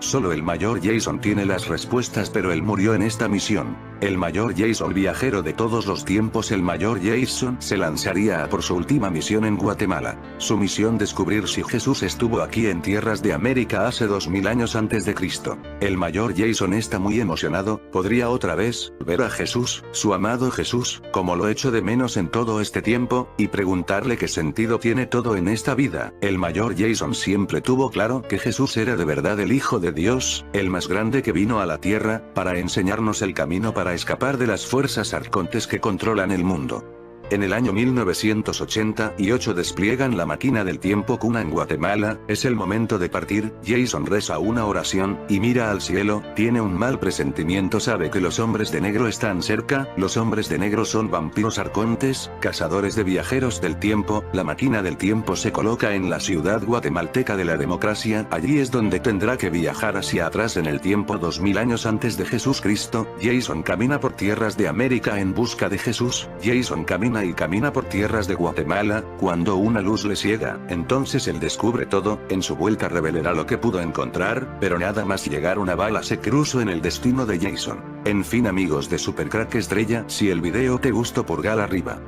Solo el Mayor Jason tiene las respuestas, pero él murió en esta misión. El Mayor Jason, viajero de todos los tiempos, el Mayor Jason se lanzaría a por su última misión en Guatemala. Su misión: descubrir si Jesús estuvo aquí en tierras de América hace 2000 años antes de Cristo. El Mayor Jason está muy emocionado, podría otra vez ver a Jesús, su amado Jesús, como lo echo de menos en todo este tiempo, y preguntarle qué sentido tiene todo en esta vida. El Mayor Jason siempre tuvo claro que Jesús era de verdad el Hijo de Dios, el más grande que vino a la tierra, para enseñarnos el camino para escapar de las fuerzas arcontes que controlan el mundo. En el año 1988 despliegan la máquina del tiempo Cuna en Guatemala. Es el momento de partir. Jason reza una oración, y mira al cielo. Tiene un mal presentimiento, sabe que los hombres de negro están cerca. Los hombres de negro son vampiros arcontes, cazadores de viajeros del tiempo. La máquina del tiempo se coloca en la ciudad guatemalteca de la democracia. Allí es donde tendrá que viajar hacia atrás en el tiempo 2000 años antes de Jesús Cristo. Jason camina por tierras de América en busca de Jesús. Jason camina y camina por tierras de Guatemala, cuando una luz le ciega. Entonces él descubre todo. En su vuelta revelará lo que pudo encontrar, pero nada más llegar una bala se cruzó en el destino de Jason. En fin, amigos de Super Crack Estrella, si el video te gustó, pulgar arriba.